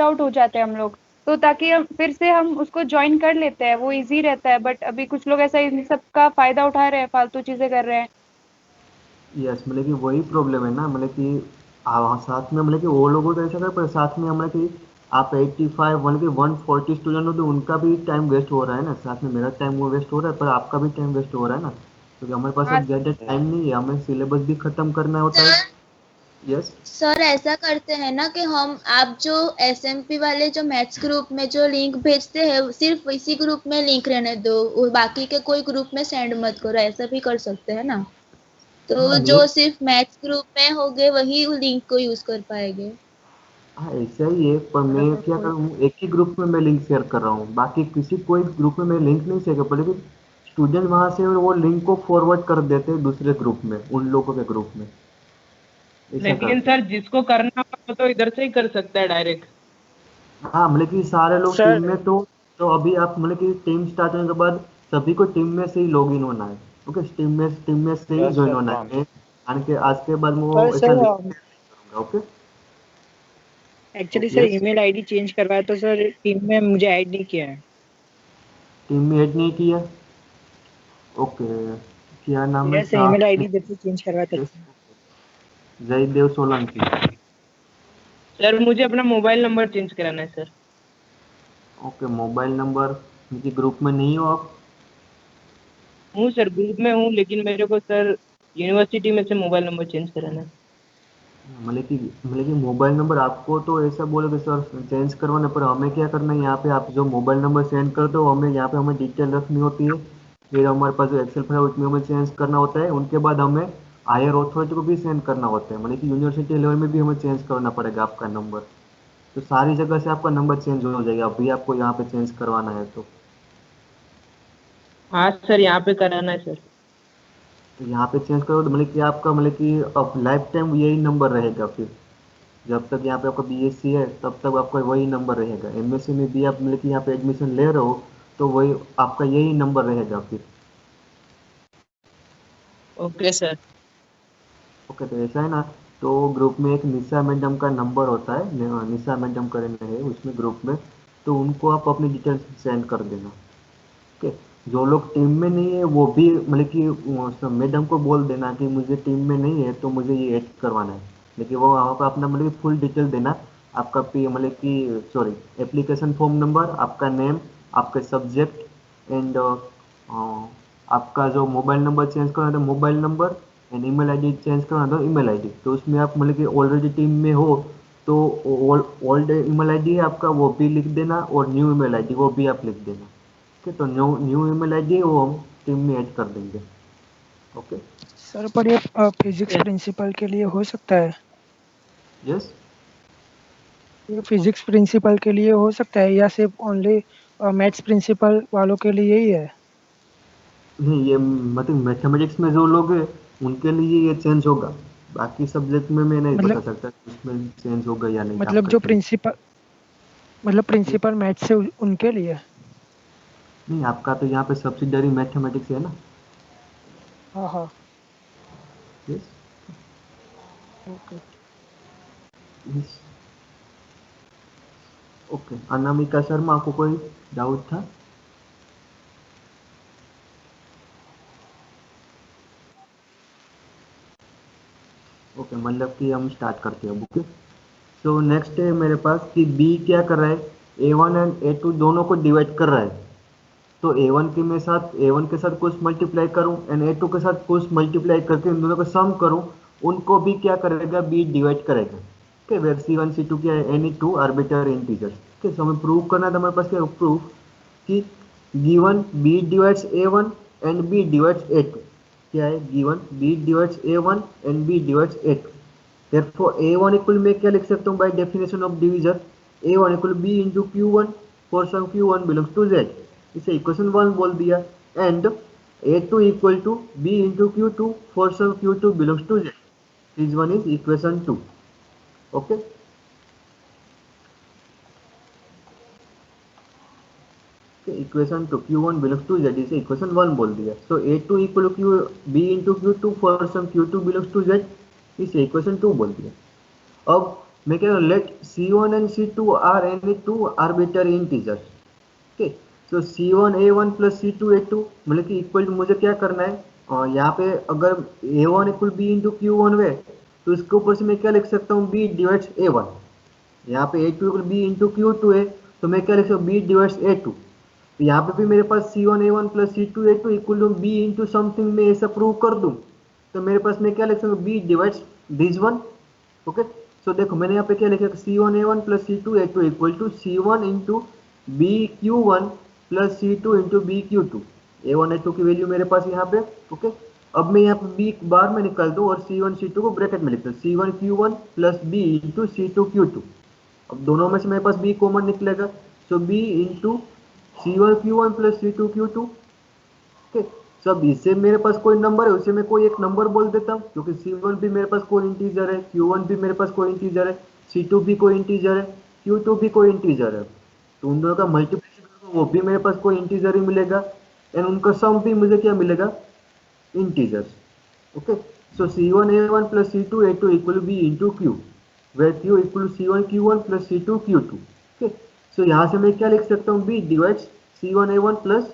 आउट हो जाते हैं हम लोग, तो ताकि हम फिर से हम उसको ज्वाइन कर लेते हैं, वो इजी रहता है। बट अभी कुछ लोग ऐसा इन सब का फायदा उठा रहे हैं, फालतू चीजें कर रहे हैं। यस, मतलब कि वही प्रॉब्लम है ना, मतलब कि साथ में मतलब कि वो लोगों तो ऐसा कर, पर साथ में मतलब कि आप 85 मतलब कि 140 स्टूडेंट हो तो उनका भी टाइम वेस्ट हो रहा है ना, साथ में मेरा टाइम वो वेस्ट हो रहा है, पर आपका भी टाइम वेस्ट हो रहा है ना, क्योंकि हमारे पास हाँ अब ज़्यादा टाइम नहीं है, हमें सिलेबस भी ख़त्म करना होता है। यस सर ऐसा करते हैं ना कि हम आप जो एसएमपी वाले जो मैथ्स ग्रुप में जो लिंक भेजते हैं सिर्फ इसी ग्रुप में लिंक रहने दो, वो बाकी के कोई ग्रुप में सेंड मत करो, ऐसा भी कर सकते हैं ना, तो जो सिर्फ मैथ्स ग्रुप में होंगे वही लिंक को यूज कर पाएंगे। हाँ ऐसा ही है, पर मैं क्या कर रहा हूँ, एक ही ग्रुप में मैं लिंक शेयर कर रहा हूँ, बाकी किसी कोई ग्रुप में मैं लिंक नहीं शेयर कर पड़ेगी। स्टूडेंट वहां से वो लिंक को फॉरवर्ड कर देते हैं दूसरे ग्रुप में, उन लोगों के ग्रुप में। ऐसा लेकिन करते सर जिसको करना हो वो तो इधर से ही कर सकता है डायरेक्ट। हैं। हाँ मतलब कि सारे लोग सर टीम में तो अभी आप मतलब कि टीम स्टार्ट होने के बाद सभी को टीम में से ही लॉग इन होना है। ओके, टीम में से ही यस ज्वाइन सर होना प्रॉन। है। आज के बाद मैं पर वो ऐसा सर लिंक करूंगा। Okay actually sir yes, email ID change करवाया तो सर टीम में मुझे ऐड नहीं किया है। टीम में ऐड नहीं किया। ओके, क्या नाम है यस सर ईमेल आईडी जब से चेंज करवाया था। जयदेव सोलंकी। सर मुझे अपना मोबाइल नंबर चेंज कराना है सर। ओके, मोबाइल नंबर क्योंकि ग्रुप में नहीं हो आप। हूँ सर, ग्रुप में हूँ, लेकिन मेरे को सर यूनिवर्सिटी में से मोबाइल नंबर चेंज कराना है। मतलब कि मोबाइल नंबर आपको तो ऐसा बोलोगे सर चेंज करवाना, पर हमें क्या करना है यहाँ पे आप जो मोबाइल नंबर सेंड करते हो हमें यहाँ पे हमें डिटेल रखनी होती है। फिर हमारे पास जो एक्सेल फाइल उसमें हमें चेंज करना होता है। उनके बाद हमें हायर अथॉरिटी को भी सेंड करना होता है, मतलब कि यूनिवर्सिटी लेवल में भी हमें चेंज करना पड़ेगा आपका नंबर। तो सारी जगह से आपका नंबर चेंज हो जाएगा, अभी आपको यहाँ पे चेंज करवाना है तो। हाँ सर, यहाँ पे कराना है सर। तो यहाँ पे चेंज करो तो मतलब कि आपका मतलब कि अब लाइफ टाइम यही नंबर रहेगा। फिर जब तक यहाँ पे आपका बीएससी है तब तक आपका वही नंबर रहेगा। एमएससी में भी आप मतलब कि यहाँ पे एडमिशन ले रहे हो तो वही आपका यही नंबर रहेगा फिर। Okay sir. ओके, तो ऐसा है ना। तो ग्रुप में एक निशा मैडम का नंबर होता है, निशा मैडम करने है उसमें ग्रुप में। तो उनको आप अपनी डिटेल्स सेंड कर देना। ओके, जो लोग टीम में नहीं है वो भी मतलब कि मैडम को बोल देना कि मुझे टीम में नहीं है तो मुझे ये ऐड करवाना है। लेकिन वो वहाँ पर अपना मतलब कि फुल डिटेल देना। आपका पी मतलब कि सॉरी, एप्लीकेशन फॉर्म नंबर, आपका नेम, आपके सब्जेक्ट एंड आपका जो मोबाइल नंबर चेंज करना था mobile number and email ID change करना था ईमेल आईडी। तो उसमें आप मतलब कि ऑलरेडी टीम में हो तो ओल्ड ईमेल आईडी है आपका वो भी लिख देना, और न्यू ईमेल आईडी वो भी आप लिख देना। ओके, तो न्यू ईमेल आईडी वो हम टीम में ऐड कर देंगे। ओके सर पर ये फिजिक्स प्रिंसिपल के लिए हो सकता है? यस। ये फिजिक्स प्रिंसिपल के लिए हो सकता है या सिर्फ ओनली मैथ्स प्रिंसिपल वालों के लिए ही है? नहीं, ये मतलब मैथमेटिक्स में जो लोग हैं उनके लिए ये चेंज होगा। बाकी सब्जेक्ट में मैं नहीं बता मतलब सकता कि उसमें चेंज होगा या नहीं मतलब आपका जो चेंज। प्रिंसिपल मैथ्स से उनके लिए? नहीं, आपका तो यहाँ पे सब्सिडरी मैथमेटिक्स है ना। हाँ हाँ। Yes okay. Yes. Okay, Anamika Sharma, आपको कोई डाउट था? ओके, मतलब कि हम स्टार्ट करते हैं। ओके, तो नेक्स्ट है मेरे पास कि बी क्या कर रहा है, A1 एंड A2 दोनों को डिवाइड कर रहा है। तो A1 के साथ कुछ मल्टीप्लाई करूं एंड A2 के साथ कुछ मल्टीप्लाई करके इन दोनों का सम करूं, उनको भी क्या करेगा, बी डिवाइड करेगा। ओके, वेयर C1 C2 क्या है, any two arbitrary integers. Okay, so हमें प्रूव करना था हमारे पास क्या प्रूफ कि given B divides A1 and B divides A2। क्या है, given B divides A1 and B divides A2। therefore A1 equal मैं क्या लिख सकता हूँ by definition of division, A1 equal B into Q1 for some Q1 belongs to Z। इसे इक्वेशन 1 बोल दिया। And A2 equal to B into Q2 for some Q2 belongs to Z। This one is equation 2। Okay, equation 2 Q1 belongs to Z, इसे इक्वेशन 1 बोल दिया। So A2 equal to B into Q2 for some Q2 belongs to Z, इसे इक्वेशन 2 बोल दिया। अब मैं कह रहा हूँ let C1 and C2 are any two arbitrary integers. Okay, so C1 A1 plus C2 A2 मतलब कि इक्वल टू मुझे क्या करना है, और यहाँ पे अगर A1 equal B into Q1 है तो इसके ऊपर से मैं क्या लिख सकता हूँ, B डिवाइड्स A1। यहाँ पे A2 equal B into Q2 है तो मैं क्या लिख सकता हूँ, B डिवाइड्स A2। तो यहाँ पे भी मेरे पास C1 A1 plus C2 A2 equal to B into something में ऐसा प्रूव कर दूँ तो मेरे पास मैं क्या लिख सकता हूँ, B divides this one. Okay, so देखो मैंने यहाँ पे क्या लिखा, C1 A1 plus C2 A2 equal to C1 into B Q1 plus C2 into B Q2। A1 A2 की वैल्यू मेरे पास यहाँ पे। ओके, अब मैं यहाँ पे बी बार में निकाल दूँ और C1 C2 को ब्रैकेट में लिखता हूँ, C1 Q1 plus B into C2 Q2। अब दोनों में से मेरे पास बी कॉमन निकलेगा, so B into C1 Q1 plus C2 Q2। Okay, तो अब इससे मेरे पास कोई नंबर है, उसे मैं कोई एक नंबर बोल देता हूँ, क्योंकि C1 भी मेरे पास कोई इंटीजर है, Q1 भी मेरे पास कोई इंटीजर है, C2 भी कोई इंटीजर है, Q2 भी कोई इंटीजर है। तो उन दोनों का मल्टीप्लिकेशन वो भी मेरे पास कोई इंटीजर ही मिलेगा, एंड उनका सम भी मुझे क्या मिलेगा, integers. Okay, so C1A1 plus C2A2 equal B into Q, where Q equal to C1Q1 plus C2Q2। Okay, so यहाँ से मैं क्या लिख सकता हूँ, B divides C1A1 plus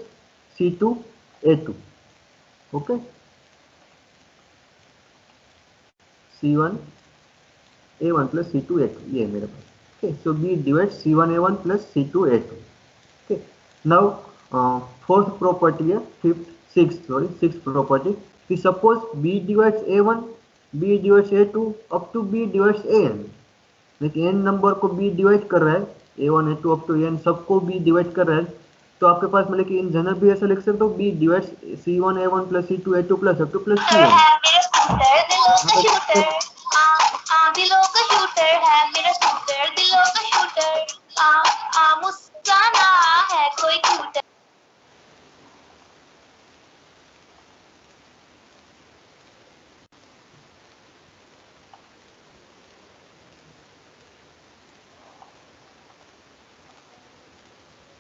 C2A2। Okay, C1A1 plus C2A2 ये है मेरे पास। Okay, so B divides C1A1 plus C2A2। Okay, now fourth property है, सिक्स्थ प्रॉपर्टी कि suppose B divides A1, B divides A2 up टू B डिवाइड्स AN, लेकिन n नंबर को B डिवाइड कर रहा है, A1 A2 up to AN सबको B डिवाइड कर रहा है, तो आपके पास मतलब कि इन जनरल भी ऐसा लिख सकते हो, B divides C1A1 plus C2A2 plus up to plus CN।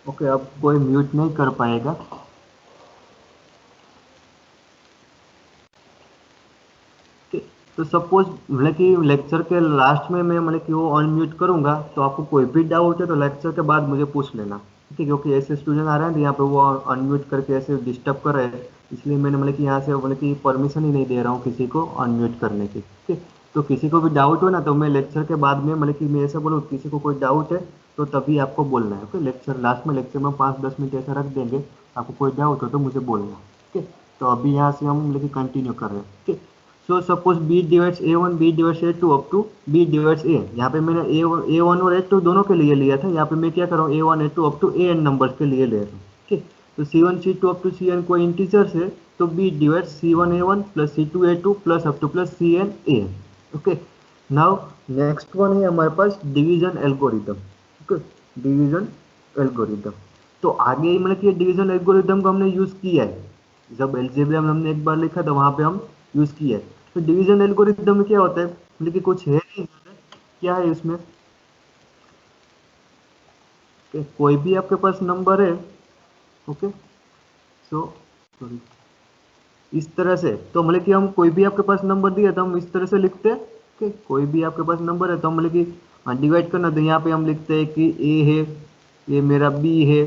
Okay, अब कोई म्यूट नहीं कर पाएगा। तो सपोज मतलब कि लेक्चर के लास्ट में मैं मतलब कि वो अनम्यूट करूंगा, तो आपको कोई भी डाउट है तो लेक्चर के बाद मुझे पूछ लेना, ठीक है, क्योंकि ऐसे स्टूडेंट आ रहे हैं तो यहाँ पे वो अनम्यूट करके ऐसे डिस्टर्ब कर रहे हैं, इसलिए मैंने मतलब कि यहाँ से मतलब कि परमिशन ही नहीं दे रहा हूँ किसी को अनम्यूट करने की। ठीक है, तो किसी को भी डाउट हो ना तो मैं लेक्चर के बाद में मतलब कि मैं ऐसा बोलूँ, किसी को कोई डाउट है तो तभी आपको बोलना है। ओके, लेक्चर लास्ट में लेक्चर में 5-10 मिनट ऐसा रख देंगे, आपको कोई डाउट हो तो मुझे बोलना। ठीक है, तो अभी यहाँ से हम मतलब कि कंटिन्यू कर रहे हैं। ठीक है, so suppose B divides A1, B divides A2 up टू B डिवाइड्स A। यहाँ पे मैंने A1 और A2 दोनों के लिए लिया था, यहाँ पे मैं क्या कर रहा हूँ, A1 A2 up to AN numbers के लिए ले रहा हूँ। ठीक है, तो C1 C2 up to CN कोई इंटीजर्स है, तो B divides C1A1 plus C2A2 plus up to plus CN AN। Okay, now next one है हमारे पास division algorithm. Okay, division algorithm, तो आगे मतलब कि डिवीजन एल्गोरिदम को हमने यूज किया है, जब एलजेब्रा में हमने एक बार लिखा था वहां पे हम यूज किया है। तो डिवीजन एल्गोरिदम में क्या होता है, मतलब कि कुछ है नहीं, क्या है इसमें, कोई भी आपके पास नंबर है, ओके, सो सॉरी इस तरह से, तो मतलब कि हम कोई भी आपके पास नंबर दिया तो हम इस तरह से लिखते हैं। ओके, कोई भी आपके पास नंबर है तो हम मतलब कि डिवाइड करना, तो यहाँ पे हम लिखते हैं कि A है, ये मेरा B है।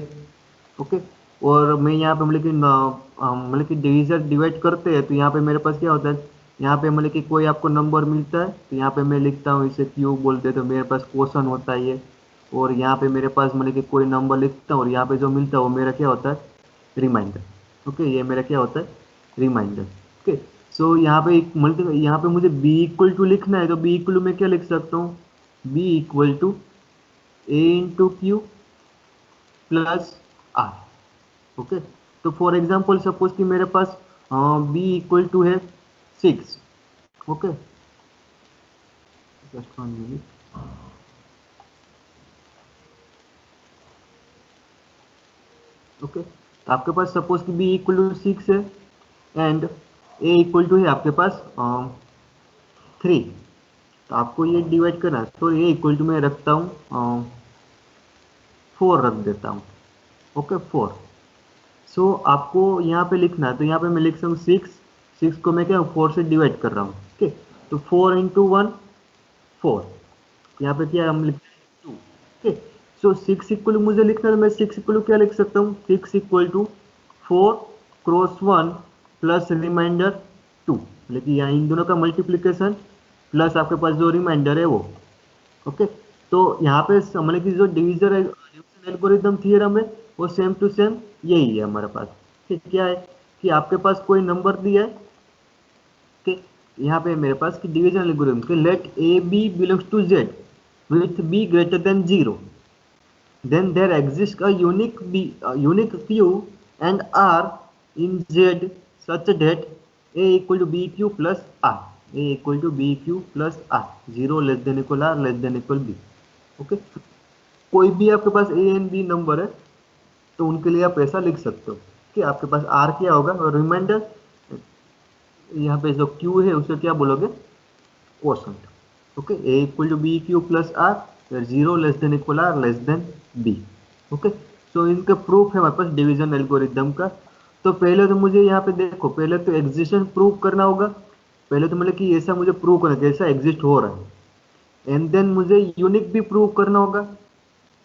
ओके, और मैं यहाँ पे मतलब कि डिवीजन डिवाइड करते हैं तो यहाँ पे मेरे पास क्या होता है, यहाँ पे मतलब कि कोई आपको नंबर मिलता है तो यहाँ पे मैं लिखता हूँ इसे Q बोलते हैं, तो मेरे पास क्वेश्चन होता है ये, और यहाँ पे मेरे पास मतलब कि कोई नंबर लिखता हूँ और यहाँ पे जो मिलता है वो मेरा क्या होता है, रिमाइंडर। ओके, ये मेरा क्या होता है, रिमाइंडर। ओके, सो यहाँ पे यहाँ पे मुझे B इक्वल टू लिखना है, तो B इक्वल टू मैं क्या लिख सकता हूँ, B equal to A into Q plus R। Okay, तो फॉर एग्जाम्पल सपोज कि मेरे पास B इक्वल टू है 6। Okay, just 1 minute. ओके, तो आपके पास सपोज कि B इक्वल टू 6 है एंड A इक्वल टू है आपके पास 3, तो आपको ये डिवाइड करना है, तो A इक्वल टू मैं रखता हूँ 4 रख देता हूँ। ओके, 4। सो आपको यहाँ पे लिखना है, तो यहाँ पे मैं लिख सकता हूँ 6 को मैं क्या 4 से डिवाइड कर रहा हूँ। ठीक है, तो 4 इंटू 1 4, यहाँ पे क्या हम लिखते हैं 2। ठीक है, सो 6 इक्वल मुझे लिखना है, मैं 6 इक्वल क्या लिख सकता हूँ, 6 equal to 4 cross 1 plus remainder 2, लेकिन यहाँ इन दोनों का मल्टीप्लीकेशन प्लस आपके पास जो रिमाइंडर है वो। ओके, तो यहाँ पे मतलब कि जो डिवीजन एल्गोरिथम थ्योरम है वो सेम टू सेम यही है हमारे पास। ठीक, क्या है कि आपके पास कोई नंबर दिया है, ठीक, यहाँ पे मेरे पास कि डिवीजन एल्गोरिथम कि let A b belongs to z with b greater than 0, then there exists a unique q and r in z such that a equal to bq plus r, a equal to bq plus r, 0 less than equal r less than equal b। Okay, कोई भी आपके पास a एंड b नंबर है तो उनके लिए आप ऐसा लिख सकते हो। कि आपके पास आर क्या होगा और रिमाइंडर यहाँ पे जो क्यू है उसे क्या बोलोगे, quotient. Okay, A equal to B Q plus R, फिर 0 less than equal R less than B. Okay, so इनका प्रूफ है हमारे पास डिवीजन एल्गोरिदम का। तो पहले तो मुझे यहाँ पे देखो, पहले तो एग्जिस्टेंस प्रूव करना होगा। पहले तो मतलब कि ऐसा मुझे प्रूव करना है, ऐसा एग्जिस्ट हो रहा है, एंड देन मुझे यूनिक भी प्रूव करना होगा।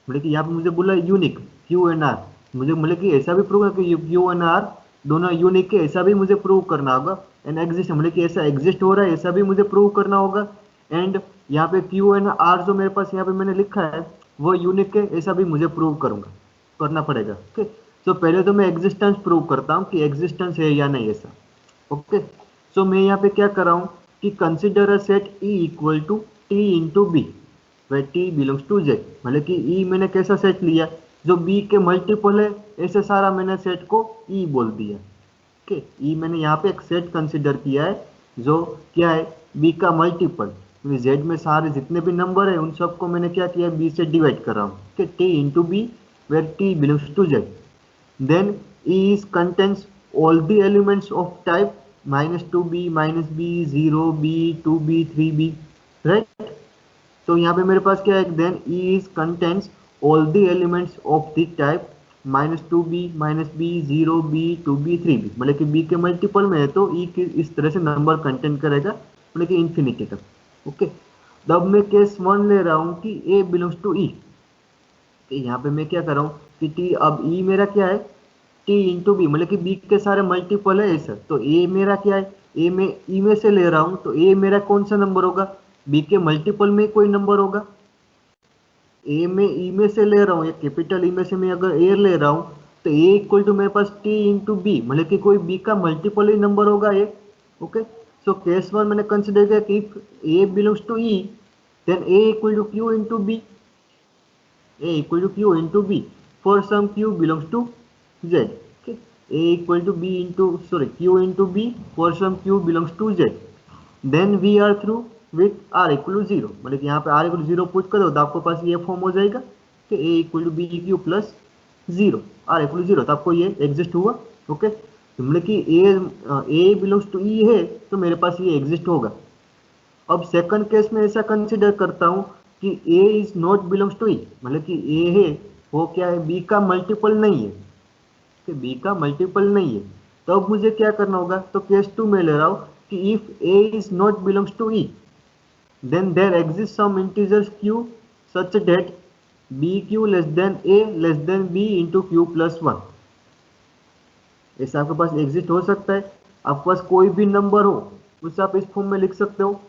मतलब कि यहाँ पे मुझे बोला यूनिक क्यू एंड आर, मुझे मतलब कि ऐसा भी प्रूव है कि क्यू एंड आर दोनों यूनिक है, ऐसा भी मुझे प्रूव करना होगा। एंड एग्जिस्ट मतलब कि ऐसा एग्जिस्ट हो रहा है, ऐसा भी मुझे प्रूव करना होगा। एंड यहाँ पे क्यू एंड आर जो मेरे पास यहाँ पे मैंने लिखा है वो यूनिक है, ऐसा भी मुझे प्रूव करना पड़ेगा। ओके, तो पहले तो मैं एग्जिस्टेंस प्रूव करता हूँ कि एग्जिस्टेंस है या नहीं ऐसा। ओके, सो मैं यहाँ पे क्या कर रहा हूँ कि consider a set E equal to t into b, where t belongs to z। मतलब कि E मैंने कैसा सेट लिया, जो B के मल्टीपल है, ऐसे सारा मैंने सेट को E बोल दिया। ओके, E मैंने यहाँ पे एक सेट कंसिडर किया है जो क्या है, B का मल्टीपल। Z में सारे जितने भी नंबर है उन सबको मैंने क्या किया, B से डिवाइड कर रहा हूँ। Okay, t into b where t belongs to z। Then E is contains all the elements of type -2b, -b, 0b, 2b, 3b, right? तो यहाँ पे मेरे पास क्या है, then E is contains all the elements of the type -2b, -b, 0b, 2b, 3b। मतलब कि B के मल्टीपल में है तो E के इस तरह से नंबर कंटेन करेगा, मतलब कि इन्फिनिटी तक। ओके, तब मैं केस 1 ले रहा हूँ कि A बिलोंग्स टू E। यहाँ पे मैं क्या कर रहा हूँ कि T, अब E मेरा क्या है, T इंटू बी, मतलब कि B के सारे मल्टीपल है ऐसा। तो A मेरा क्या है, A में E में से ले रहा हूँ, तो A मेरा कौन सा नंबर होगा, B के मल्टीपल में कोई नंबर होगा। A में E में से ले रहा हूँ, या कैपिटल E में से मैं अगर A ले रहा हूँ तो A इक्वल टू मेरे पास T इंटू बी, मतलब कि कोई B का मल्टीपल ही नंबर होगा ये। ओके, सो केस 1 मैंने कंसिडर किया कि if A belongs to E then A equal to Q into b, A equal to Q into B for some Q belongs to Z। Okay, A equal to B into Q into B for some Q belongs to Z। Then we are through with R equal to 0। मतलब कि यहाँ पे R equal to 0 पुट कर दो तो आपको पास ये फॉर्म हो जाएगा कि A equal to B Q plus 0, R equal to 0, तो आपको ये एग्जिस्ट हुआ। ओके, मतलब कि A belongs to E है तो मेरे पास ये एग्जिस्ट होगा। अब सेकंड केस में ऐसा कंसिडर करता हूं कि A is not belongs to E, मतलब कि A है वो क्या है, B का मल्टीपल नहीं है, कि B का मल्टीपल नहीं है। तो अब मुझे क्या करना होगा, तो केस 2 में ले रहा हूं कि if A is not belongs to E then there exist some integers Q such that BQ less than A less than B into Q plus 1। ऐसा आपके पास एग्जिस्ट हो सकता है। आपके पास कोई भी नंबर हो उसे आप इस फॉर्म में लिख सकते हो।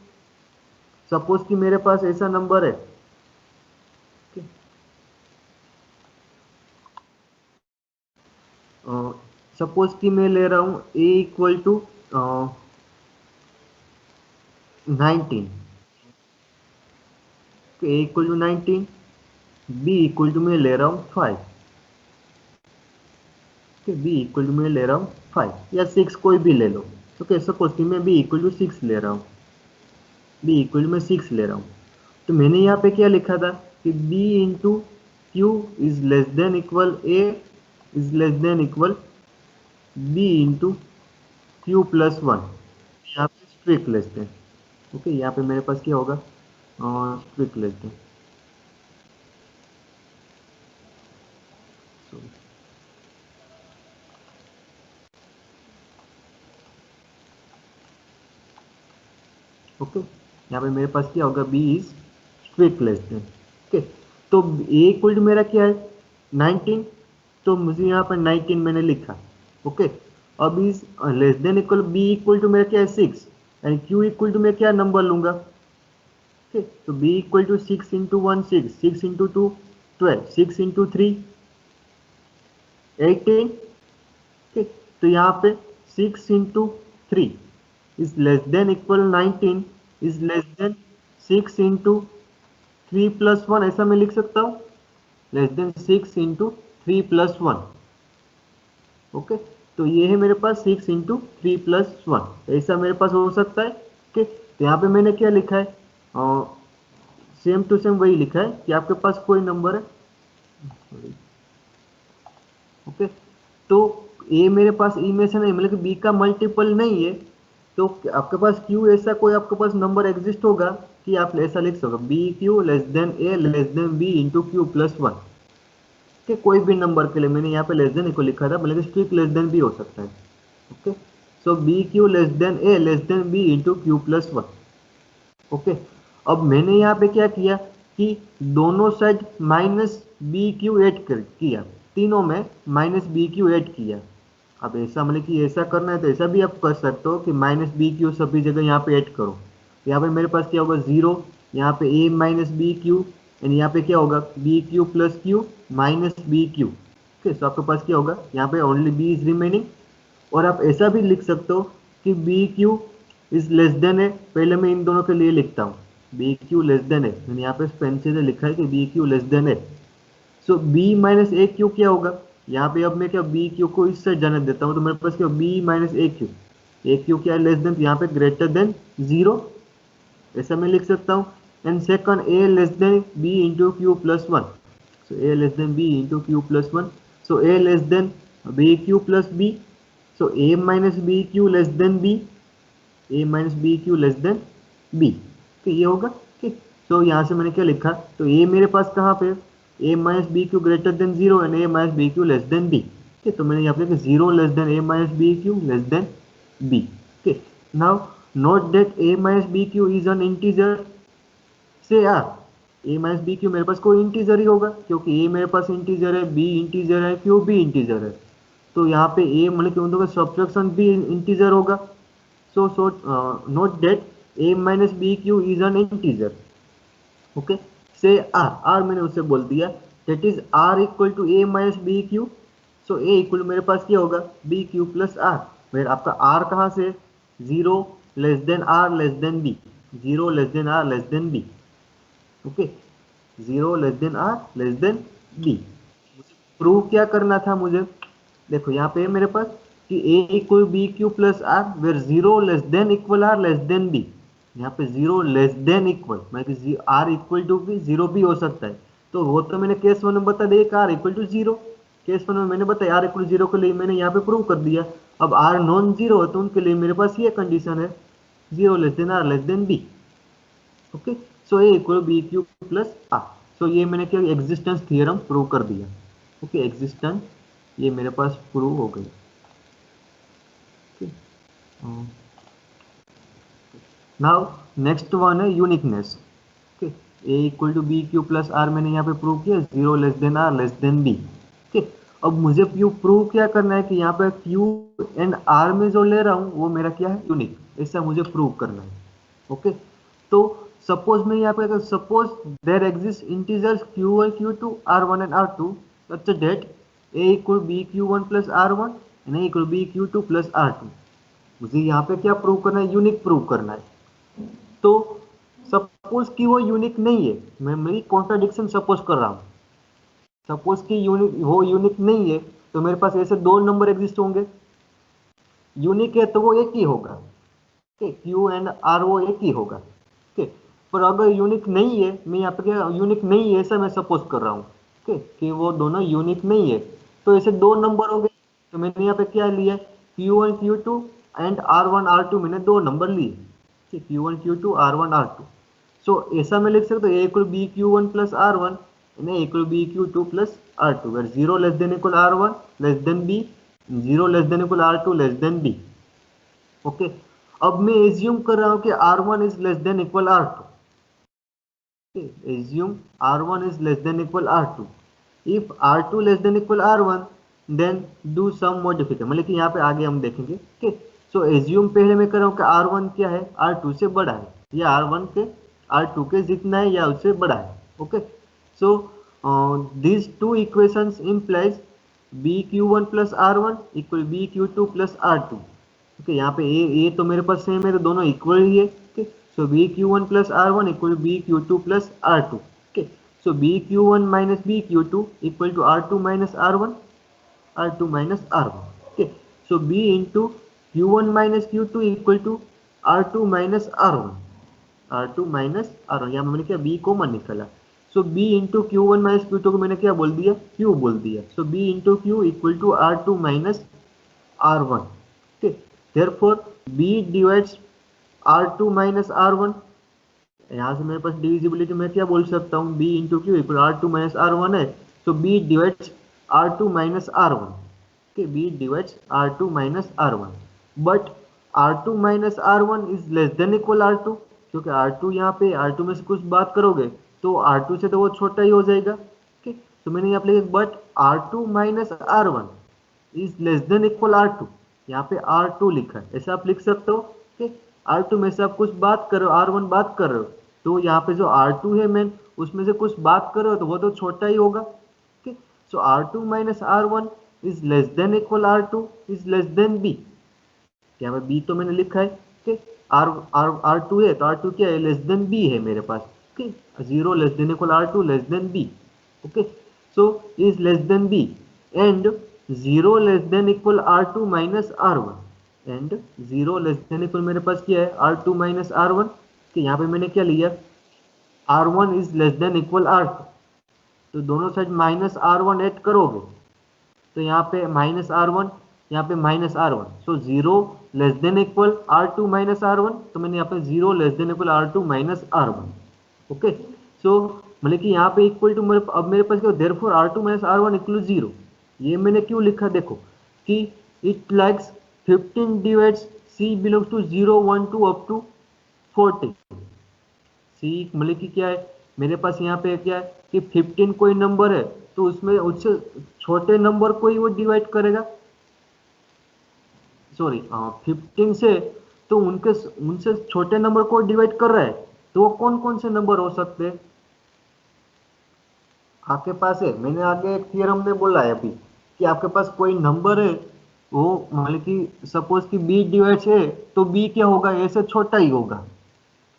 सपोज कि मेरे पास ऐसा नंबर है, सपोज कि मैं ले रहा हूं A equal to 19, A equal to 19, B equal to मैं ले रहा हूं 5, B इक्वल टू मैं ले रहा हूं 5 या 6, कोई भी ले लो। ओके, सपोज कि मैं B इक्वल टू 6 ले रहा हूं, B इक्वल टू मैं 6 ले रहा हूं। तो मैंने यहाँ पे क्या लिखा था कि B into Q is less than equal A is less than equal B into Q plus 1। यहाँ पे स्ट्रिक्ट लेस देन। ओके, यहाँ पे मेरे पास क्या होगा, स्ट्रिक्ट लेस देन। ओके, यहाँ पे मेरे पास क्या होगा, B is strict less than. Okay, तो A इक्वल टू मेरा क्या है 19, तो मुझे यहाँ पर 19 मैंने लिखा। ओके, अब is less than equal B equal to मेरा क्या है 6, एंड Q इक्वल टू मैं क्या नंबर लूंगा। ओके, तो B equal to 6 into 1 6, 6 into 2 12, 6 into 3 18। Okay, तो यहाँ पे 6 into 3 is less than equal 19 is less than 6 into 3 plus 1, ऐसा मैं लिख सकता हूँ, less than 6 into 3 plus 1। Okay, तो ये है मेरे पास 6 इंटू 3 प्लस 1, ऐसा मेरे पास हो सकता है। ओके, तो यहाँ पे मैंने क्या लिखा है, सेम टू सेम वही लिखा है कि आपके पास कोई नंबर है। ओके, तो ए मेरे पास ई में से नहीं, मतलब कि बी का मल्टीपल नहीं है, तो आपके पास क्यू ऐसा कोई आपके पास नंबर एग्जिस्ट होगा कि आप ऐसा लिख सको B Q less than A less than B into Q plus one, कि कोई भी नंबर के लिए मैंने यहाँ पे लेस देन को लिखा था, मतलब स्ट्रिक्ट लेस देन भी हो सकता है। Okay, so B Q less than A less than B into Q plus one. Okay, अब मैंने यहाँ पे क्या किया कि दोनों side minus B Q add किया, तीनों में माइनस बी क्यू ऐड किया। अब ऐसा मतलब कि ऐसा करना है तो ऐसा भी आप कर सकते हो कि माइनस बी क्यू सभी जगह यहाँ पे ऐड करो। यहाँ पे मेरे पास क्या होगा 0, यहाँ पे A minus B Q, and यहाँ पे क्या होगा B Q plus Q minus B Q. Okay, so आपके पास क्या होगा यहाँ पे ओनली बी इज रिमेनिंग। और आप ऐसा भी लिख सकते हो कि b Q is less than है, पहले मैं इन दोनों के लिए लिखता हूँ बी क्यू लेस देन है, मैंने यहाँ पे पेंसिल से लिखा है कि बी क्यू लेस देन है। सो बी माइनस ए क्यू क्या होगा, यहाँ पे अब मैं क्या बी क्यू को इस साइड जाने देता हूँ, तो मेरे पास क्या बी माइनस ए क्यू क्या है लेस देन, तो यहाँ पे ग्रेटर देन 0, ऐसा मैं लिख सकता हूँ। And second a less than B into Q plus one, so a less than B into Q plus one, so a less than b Q plus b, so a minus B Q less than b, a minus B Q less than b, तो ये होगा। ठीक, सो यहाँ से मैंने क्या लिखा, तो ए मेरे पास कहाँ पे a minus B q greater than 0 and a minus B Q less than b। ठीक, तो मैंने यहाँ पे 0 less than a minus B Q less than b। ठीक, now note that a minus B Q is an integer से r, a minus B q मेरे पास कोई इंटीजर ही होगा, क्योंकि a मेरे पास इंटीजर है, b इंटीजर है, q भी इंटीजर है, तो यहाँ पे a मतलब कि उन दोनों का सब्ट्रैक्शन भी इंटीजर होगा। So note that a minus B Q is an integer. Okay, say r मैंने उसे बोल दिया, that is r equal to a minus B Q. So a equal मेरे पास क्या होगा बी क्यू प्लस r। मेरा आपका r कहाँ से 0 less than r less than b, 0 less than r less than b। Okay, 0 less than r less than b। Prove क्या करना था मुझे, देखो यहाँ पे मेरे पास कि a equal b Q plus r where 0 less than equal r less than b। यहाँ पे 0 लेस देन इक्वल मतलब r इक्वल टू भी 0 भी हो सकता है, तो वो तो मैंने केस 1 में बता दिया r इक्वल टू 0, केस 1 में मैंने बताया r इक्वल 0 के लिए मैंने यहाँ पे प्रूव कर दिया। अब r नॉन जीरो है तो उनके लिए मेरे पास ये कंडीशन है 0 less than r less than b। Okay, so a equal b Q plus r। So ये मैंने क्या एग्जिस्टेंस थियरम प्रूव कर दिया। ओके, एग्जिस्टेंस ये मेरे पास प्रूव हो गई। नाउ नेक्स्ट वन है uniqueness. Okay, a equal to B Q plus r मैंने यहाँ पे प्रूव किया 0 less than r less than B. Okay, अब मुझे प्रूव क्या करना है कि यहाँ पे q एंड r में जो ले रहा हूँ वो मेरा क्या है यूनिक, ऐसा मुझे प्रूव करना है। ओके, तो सपोज मैं यहाँ पे suppose there exist integers q1 q2 r1 and r2 such that a equal b q1 plus r1 and a equal b q2 plus r2। मुझे यहाँ पे क्या प्रूव करना है, यूनिक प्रूव करना है। तो सपोज कि वो यूनिक नहीं है, मैं मेरी कॉन्ट्राडिक्शन सपोज कर रहा हूँ, सपोज कि वो यूनिक नहीं है तो मेरे पास ऐसे दो नंबर एग्जिस्ट होंगे, यूनिक है तो वो एक ही होगा, क्यू एंड आर वो एक ही होगा। पर अगर यूनिक नहीं है, मैं यहाँ पे क्या यूनिक नहीं है ऐसा मैं सपोज कर रहा हूँ कि वो दोनों यूनिक नहीं है, तो ऐसे दो नंबर होंगे। तो मैंने यहाँ पे क्या लिया Q1 Q2 and R1 R2 मैंने दो नंबर लिए, Q1 Q2 R1 R2। सो ऐसा मैं लिख सकता हूँ a equal b Q1 plus R1 and a equal b Q2 plus R2 where 0 less than equal R1 less than b, 0 less than equal R2 less than b। Okay, अब मैं एज्यूम कर रहा हूँ कि R1 is less than equal R2। Assume R1 is less than equal R2. If R2 less than equal R1, then do some modification। मतलब कि यहाँ पे आगे हम देखेंगे। ठीक, सो assume पहले मैं कर रहा हूँ कि R1 क्या है, R2 से बड़ा है, या R1 के R2 के जितना है या उससे बड़ा है। Okay, so these two equations implies BQ1 plus R1 equal BQ2 plus R2। Okay, यहाँ पे a तो मेरे पास सेम है तो दोनों इक्वल ही है। So BQ1 plus R1 equal to BQ2 plus R2. Okay. So BQ1 minus BQ2 equal to R2 minus R1, R2 minus R1. Okay. So B into Q1 minus Q2 equal to R2 minus R1, R2 minus R1। यहाँ मैंने क्या B कॉमन निकाला। So B into Q1 minus Q2 को मैंने क्या बोल दिया, Q बोल दिया। So B into Q equal to R2 minus R1. Okay, therefore B divides R2 minus R1. यहाँ से मेरे पास डिविजिबिलिटी में क्या बोल सकता हूँ, B into Q equal R2 minus R1 है, तो B divides R2 minus R1. Okay, B divides R2 minus R1, but R2 minus R1 is less than equal R2, क्योंकि R2 यहाँ पे R2 में से कुछ बात करोगे तो R2 से तो वो छोटा ही हो जाएगा. Okay, तो मैंने यहाँ पे लिखा but R2 minus R1 is less than equal R2. यहाँ पे R2 लिखा है, ऐसा आप लिख सकते हो. Okay, R2 में से आप कुछ बात कर रहे हो, R1 बात कर रहे हो, तो यहाँ पे जो R2 है मेन उसमें से कुछ बात कर रहे हो तो वो तो छोटा ही होगा. Okay, so R2 minus R1 is less than equal R2 is less than B. यहाँ पे B तो मैंने लिखा है. Okay, R2 है तो R2 क्या है, less than B है मेरे पास. Okay, 0 less than equal R2 less than B. Okay, so is less than B and 0 less than equal R2 minus R1 and 0 less than equal मेरे पास क्या है, R2 minus R1. कि यहाँ पे मैंने क्या लिया, R1 is less than equal R2, तो दोनों साइड माइनस R1 ऐड करोगे तो यहाँ पे माइनस R1, यहाँ पे minus R1, so 0 less than equal R2 minus R1, तो मैंने यहाँ पे 0 less than equal R2 minus R1. Okay, so मतलब कि यहाँ पे इक्वल टू अब मेरे पास क्या, therefore R2 minus R1 equal 0. ये मैंने क्यों लिखा, देखो कि it likes 15 divides C belongs to 0 1 2 up to 40. C मतलब कि क्या है, मेरे पास यहाँ पे क्या है कि 15 कोई नंबर है तो उसमें उससे छोटे नंबर को ही वो डिवाइड करेगा. सॉरी 15 से तो उनसे छोटे नंबर को डिवाइड कर रहा है, तो वो कौन कौन से नंबर हो सकते हैं आपके पास है. मैंने आगे एक थ्योरम में बोला है अभी कि आपके पास कोई नंबर है, वो मतलब कि सपोज कि B डिवाइड्स है तो B क्या होगा, A से छोटा ही होगा.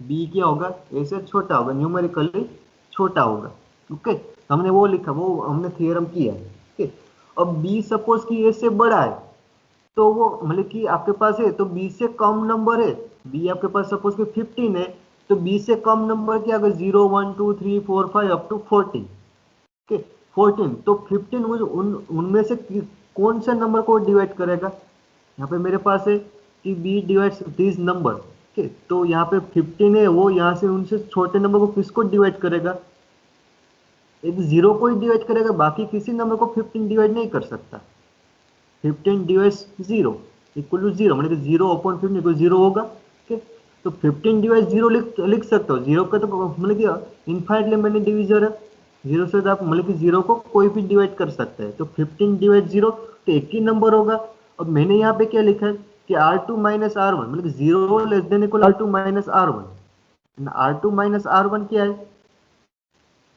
B क्या होगा, A से छोटा होगा, न्यूमेरिकली छोटा होगा. ओके, हमने वो लिखा, वो हमने थ्योरम किया है. ओके, अब B सपोज कि A से बड़ा है तो वो मतलब कि आपके पास है तो B से कम नंबर है. B आपके पास सपोज कि 15 है तो B से कम नंबर क्या होगा, 0 1 2 3 4 5 अप टू 14. ओके, 14 तो 15 उनमें से कौन से नंबर को डिवाइड करेगा. यहाँ पे मेरे पास है कि B divides this number. Okay, तो यहाँ पे 15 है, वो यहाँ से उनसे छोटे नंबर को किसको डिवाइड करेगा, एक 0 को ही डिवाइड करेगा, बाकी किसी नंबर को 15 डिवाइड नहीं कर सकता. 15 डिवाइड्स 0 इक्वल टू 0, मतलब 0 अपॉन 15 इक्वल 0 होगा. ओके, तो 15 डिवाइड 0 लिख सकते हो. 0 का तो मतलब कि इनफाइनाइटली मैंने डिविजर है, 0 से आप मतलब कि 0 को कोई भी डिवाइड कर सकते हैं. तो 15 डिवाइड 0 तो एक ही नंबर होगा. अब मैंने यहाँ पे क्या लिखा है कि R2 माइनस R1 मतलब 0 less than equal R2 minus R1. R2 minus R1 क्या है,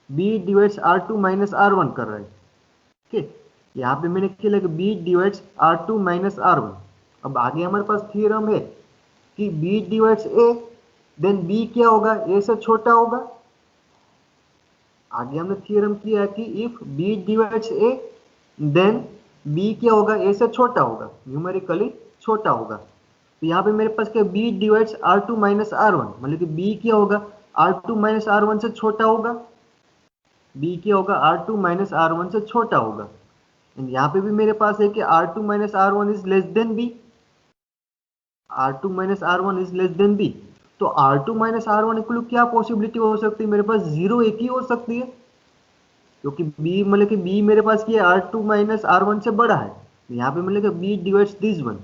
B divides R2 minus R1 कर रहा है. ओके, यहाँ पे मैंने क्या लिखा, B divides R2 minus R1. अब आगे हमारे पास थ्योरम है कि B divides A then B क्या होगा, A से छोटा होगा. आगे हमने थ्योरम किया है कि if B divides A then B क्या होगा, A से छोटा होगा, न्यूमेरिकली छोटा होगा. तो यहाँ पे मेरे पास क्या, B divides R2 minus R1 मतलब कि B क्या होगा, R2 माइनस R1 से छोटा होगा. B क्या होगा, R2 माइनस R1 से छोटा होगा. यहाँ पे भी मेरे पास है कि R2 minus R1 is less than B. R2 minus R1 is less than B. तो R2 माइनस R1 इक्वल क्या पॉसिबिलिटी हो सकती है, मेरे पास 0 एक ही हो सकती है, क्योंकि B मतलब कि B मेरे पास ये R2 माइनस R1 से बड़ा है. यहाँ पे मतलब कि B divides this one.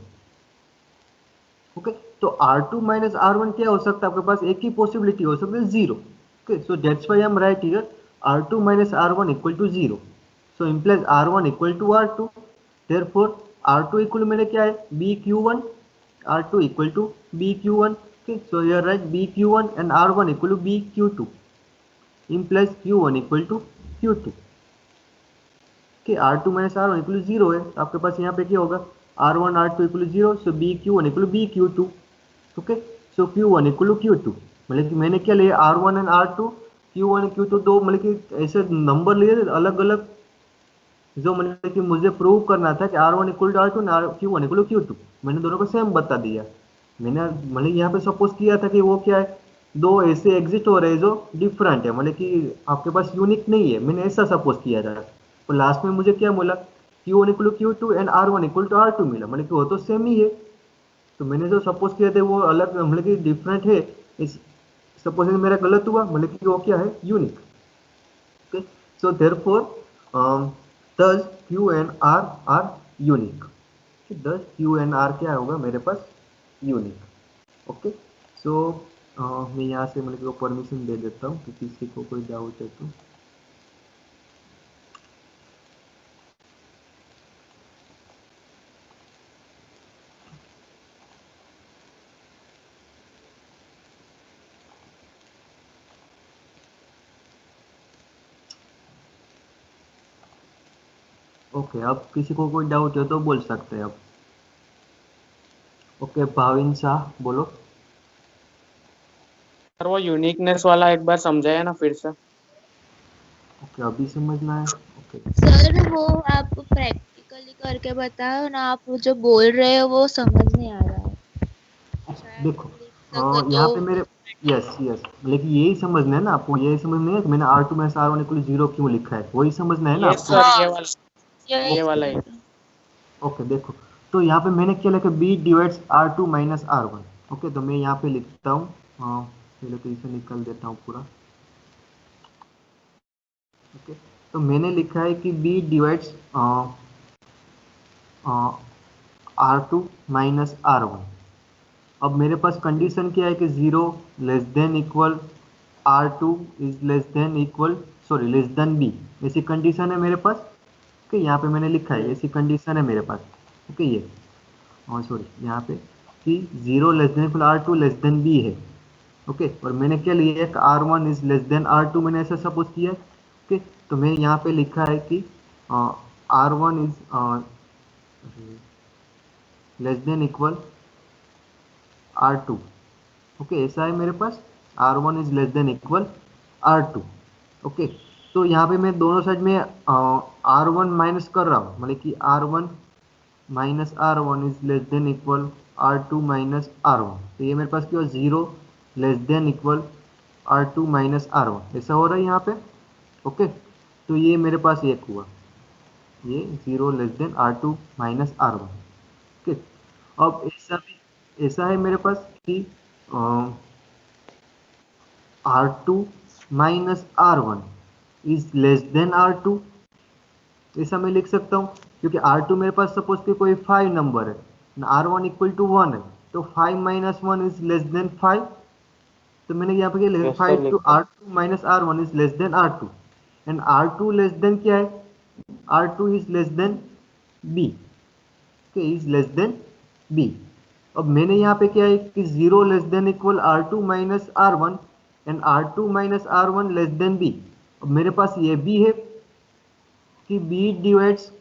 Okay, तो R2 माइनस R1 क्या हो सकता है, आपके पास एक ही पॉसिबिलिटी हो सकती है, 0. Okay, so that's why I am right here R2 minus R1 equal to 0. So implies R1 equal to R2. Therefore R2 equal मैंने क्या है, BQ1. R2 equal to BQ1. Okay, so here right BQ1 and R1 equal to BQ2. Implies Q1 equal to Q2. Okay, R2 minus R1 equal to 0 है, आपके पास यहाँ पे क्या होगा, R1 R2 इक्वल टू 0, सो BQ1 equal to BQ2. Okay, so Q1 equal to Q2 मतलब कि मैंने क्या लिया, R1 and R2, Q1 and Q2 दो मतलब कि ऐसे नंबर लिए अलग अलग, जो मतलब कि मुझे प्रूव करना था कि R1 इक्वल टू R2 और Q1 इक्वल टू Q2. मैंने दोनों को सेम बता दिया. मैंने मतलब यहाँ पे सपोज किया था कि वो क्या है, दो ऐसे एग्जिट हो रहे हैं जो डिफरेंट है, मतलब कि आपके पास यूनिक नहीं है, मैंने ऐसा सपोज किया था. और लास्ट में मुझे क्या बोला Q1 equal to Q2 and R1 equal to R2 मिला, मतलब कि वो तो सेम ही है। तो मैंने जो सपोज किया था वो अलग, मतलब कि डिफरेंट है, इस सपोजिंग मेरा गलत हुआ, मतलब कि वो क्या है, unique. Okay, so therefore does Q and R are unique। does Q and R क्या होगा मेरे पास, यूनिक। ओके, सो मैं यहाँ से मतलब कि वो परमिशन दे देता हूँ कि किसी को कोई डाउट है तो। ओके, अब किसी को कोई डाउट है तो बोल सकते हैं अब। ओके, भाविन शाह बोलो। सर वो यूनिकनेस वाला एक बार समझाया ना फिर से। ओके, अभी समझना है। ओके सर वो आप प्रैक्टिकली करके बताओ ना, आप जो बोल रहे हो वो समझ नहीं आ रहा है। शायद देखो, लिख सको यहाँ तो। पे मेरे, यस यस, लेकिन यही समझना है ना आपको, यही समझना है कि मैंने R2 माइनस R1 इक्वल 0 क्यों लिखा है, वही समझना है ना यस आपको। सर, यही ये वाला ही। ओके, देखो, तो यहाँ पे मैंने क्या लिखा, B divides R2 minus R1। Okay, तो मैं यहाँ पे लिखता हूँ, पहले तो इसे निकल देता हूँ पूरा। ओके, तो मैंने लिखा है कि B divides R2 minus R1। अब मेरे पास कंडीशन क्या है कि 0 less than equal R2 is less than equal, sorry, less than B, ऐसी कंडीशन है मेरे पास। ओके, यहाँ पे मैंने लिखा है ऐसी कंडीशन है मेरे पास। ओके, ये सॉरी, यहाँ पे कि 0 less than equal R2 less than B है। ओके, और मैंने क्या लिया है कि R1 is less then R2, मैंने ऐसा सपोज किया है। ओके, तो मैं यहाँ पे लिखा है कि R1 is less than equal R2। Okay, ऐसा है मेरे पास, R1 is less than equal R2। Okay, तो यहाँ पे मैं दोनों साइड में R1 माइनस कर रहा हूँ, मतलब कि R1 minus R1 is less than equal R2 minus R1। तो ये मेरे पास क्या, 0 less than equal R2 minus R1, ऐसा हो रहा है यहाँ पे। ओके, तो ये मेरे पास एक हुआ, ये 0 less then R2 minus R1। Okay, अब ऐसा भी, ऐसा है मेरे पास कि R2 minus R1 is less then R2, ऐसा मैं लिख सकता हूँ, क्योंकि R2 मेरे पास सपोज कि कोई 5 नंबर है, R1 इक्वल टू 1 है, तो 5 माइनस 1 इज लेस देन 5। तो मैंने यहाँ पे क्या लिखा, यस सर 5 टू लिखा। R2 minus R1 is less then R2, and R2 less then क्या है, R2 is less than B। Okay, is less than B। अब मैंने यहाँ पे क्या है कि 0 less than equal R2 minus R1 and R2 minus R1 less than B। अब मेरे पास ये भी है कि B divides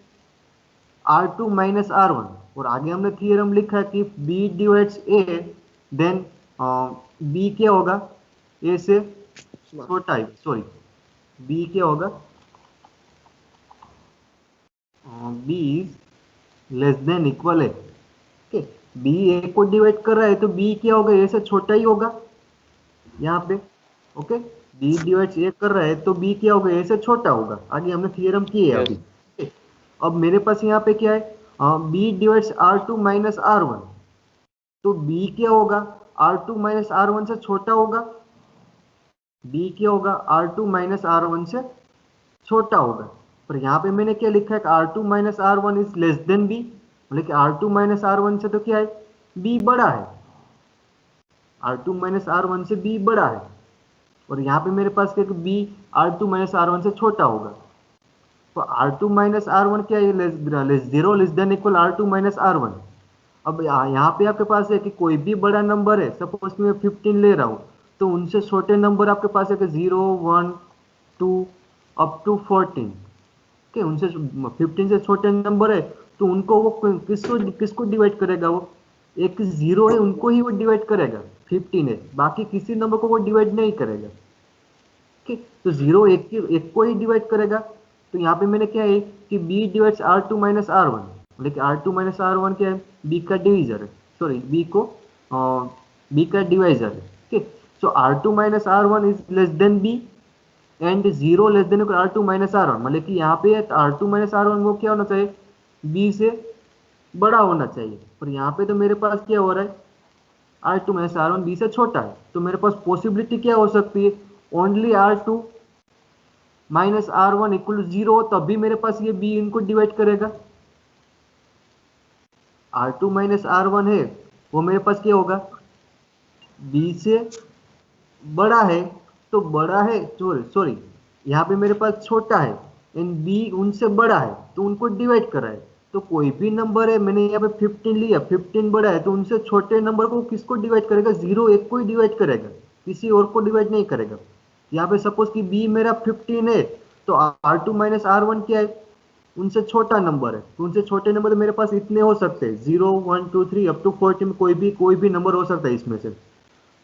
R2 minus R1, और आगे हमने थियरम लिखा है कि B divides A, then B क्या होगा, A से छोटा है, सॉरी, B क्या होगा, B is less than equal है। ओके, B A को डिवाइड कर रहा है तो B क्या होगा, A से छोटा ही होगा यहाँ पे। ओके, B डिवाइड्स A कर रहा है तो B क्या होगा, A से छोटा होगा, आगे हमने थियरम किए है अभी। यस। अब मेरे पास यहाँ पे क्या है, B divides R2 minus R1, तो B क्या होगा, R2 माइनस R1 से छोटा होगा। B क्या होगा, R2 माइनस R1 से छोटा होगा। पर यहाँ पे मैंने क्या लिखा है कि R2 minus R1 is less than B, मतलब कि R2 माइनस R1 से तो क्या है, B बड़ा है, R2 माइनस R1 से B बड़ा है। और यहाँ पे मेरे पास क्या है कि B R2 माइनस R1 से छोटा होगा, तो R2 माइनस R1 क्या है, less 0 less than equal R2 minus R1। अब यहाँ पे आपके पास है कि कोई भी बड़ा नंबर है, सपोज मैं 15 ले रहा हूँ, तो उनसे छोटे नंबर आपके पास है कि 0 1 2 अप टू 14। ओके, उनसे 15 से छोटे नंबर है, तो उनको वो किसको किसको डिवाइड करेगा, वो एक 0 है उनको ही वो डिवाइड करेगा, 15 है, बाकी किसी नंबर को वो डिवाइड नहीं करेगा। ओके, तो 0 एक को ही डिवाइड करेगा। तो यहाँ पे मैंने क्या है कि B divides R2 minus R1, लेकिन R2 माइनस R1 क्या है, B का डिवीजर है, सॉरी, B का डिवाइजर है। Okay, so R2 minus R1 is less than B and 0 less then R2 minus R1, मतलब कि यहाँ पे R2 माइनस R1 वो क्या होना चाहिए, बी से बड़ा होना चाहिए, पर यहाँ पे तो मेरे पास क्या हो रहा है, R2 माइनस R1 बी से छोटा है, तो मेरे पास पॉसिबिलिटी क्या हो सकती है, only R2 minus R1 equal 0 हो, तब भी मेरे पास ये बी इनको डिवाइड करेगा। R2 माइनस R1 है, वो मेरे पास क्या होगा, बी से बड़ा है, तो बड़ा है, सॉरी यहाँ पे मेरे पास छोटा है एंड बी उनसे बड़ा है, तो उनको डिवाइड करा है। तो कोई भी नंबर है, मैंने यहाँ पे 15 लिया, 15 बड़ा है, तो उनसे छोटे नंबर को किसको डिवाइड करेगा, 0 एक को ही डिवाइड करेगा, किसी और को डिवाइड नहीं करेगा। यहाँ पे सपोज कि बी मेरा 15 है, तो R2 माइनस R1 क्या है, उनसे छोटा नंबर है, तो उनसे छोटे नंबर मेरे पास इतने हो सकते हैं, 0 1 2 3 अप टू 40 में कोई भी नंबर हो सकता है इसमें से।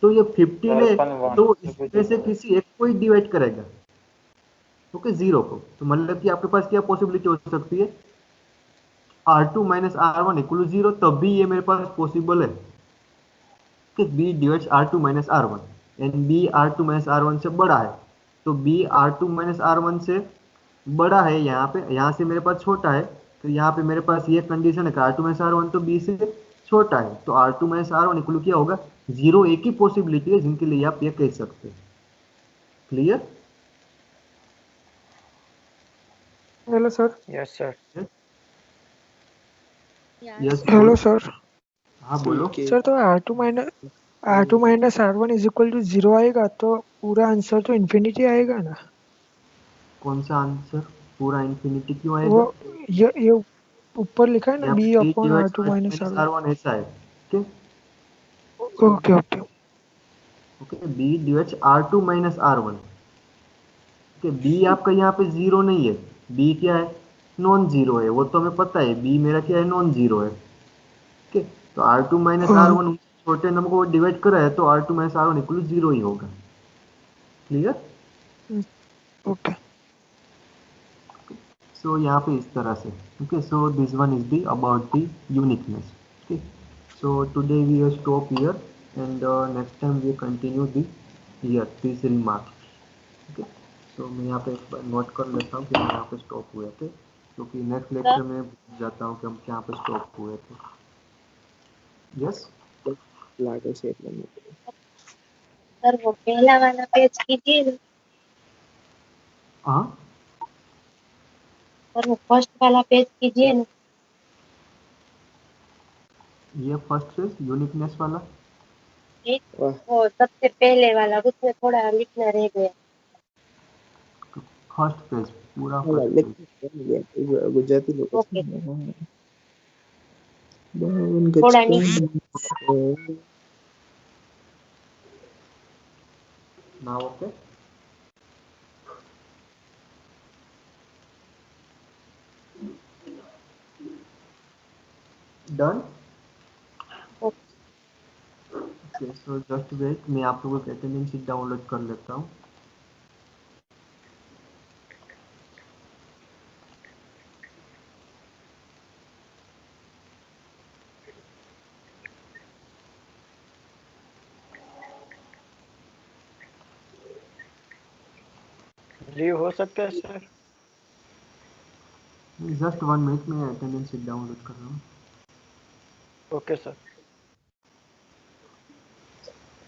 तो ये 15 है, तो इसमें से किसी एक को ही डिवाइड करेगा, ओके, 0 को। तो मतलब कि आपके पास क्या पॉसिबिलिटी हो सकती है, R2 माइनस R1 इक्वल 0, तब भी ये मेरे पास पॉसिबल है कि B divides R2 minus R1 and B R2 minus R1 से बड़ा है, तो B R2 माइनस R1 से बड़ा है, यहाँ पे, यहाँ से मेरे पास छोटा है, तो यहाँ पे मेरे पास ये कंडीशन है कि R2 माइनस R1 तो B से छोटा है, तो R2 माइनस R1 इक्वल क्या होगा, 0। एक ही पॉसिबिलिटी है जिनके लिए आप ये कह सकते हैं। Clear? Hello sir. Yes sir. Yes, hello sir. हाँ बोलो। सर तो R2 minus R1 is equal to 0 आएगा तो पूरा आंसर तो इन्फिनिटी आएगा ना। कौन सा आंसर पूरा इन्फिनिटी क्यों वो आएगा, ये ऊपर लिखा है ना यहाँ पे B B upon divides R2 minus minus R1। R1 ऐसा है, ठीक, okay okay. Okay, B divides R2 minus R1, okay. B आपका यहाँ पे 0 नहीं है, B क्या है, नॉन जीरो है, वो तो हमें पता है, B मेरा क्या है, नॉन जीरो है, ओके। तो R2 माइनस R1 छोटे नंबर को डिवाइड करा है, तो R2 माइनस R1 इक्वल 0 ही होगा। क्लियर? ओके। सो यहाँ पे इस तरह से, okay. So this one is the about the uniqueness, okay. So today we will stop here and next time we continue the here this remark, okay. So मैं यहाँ पे नोट कर लेता हूँ कि हम यहाँ पे स्टॉप हुए थे, क्योंकि नेक्स्ट लेक्चर में भूल जाता हूँ कि हम यहाँ पे स्टॉप हुए थे। यस, सर वो पहला वाला पेज कीजिए ना। हाँ, सर वो फर्स्ट वाला पेज कीजिए ना। ये फर्स्ट पेज यूनिकनेस वाला, वो सबसे पहले वाला, उसमें थोड़ा लिखना रह गया। फर्स्ट पेज, पूरा फर्स्ट पेज। गुजराती ओके, लोग थोड़ा नीचे। Now okay, done. Okay, so just wait, मैं आप लोगों की अटेंडेंस शीट डाउनलोड कर लेता हूँ। लीव हो सकता है सर। जस्ट 1 मिनट में अटेंडेंस शीट डाउनलोड कर रहा हूँ। Okay sir.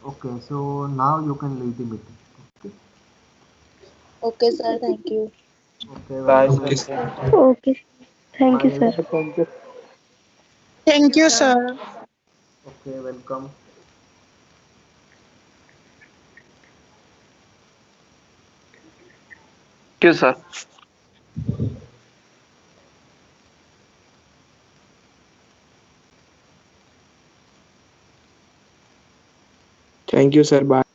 Okay, so now you can leave the meeting. Okay sir, thank you. Okay, bye welcome. Sir. Okay, thank you sir. Thank you sir. Okay, welcome. क्यों sir? Thank you sir. Bye.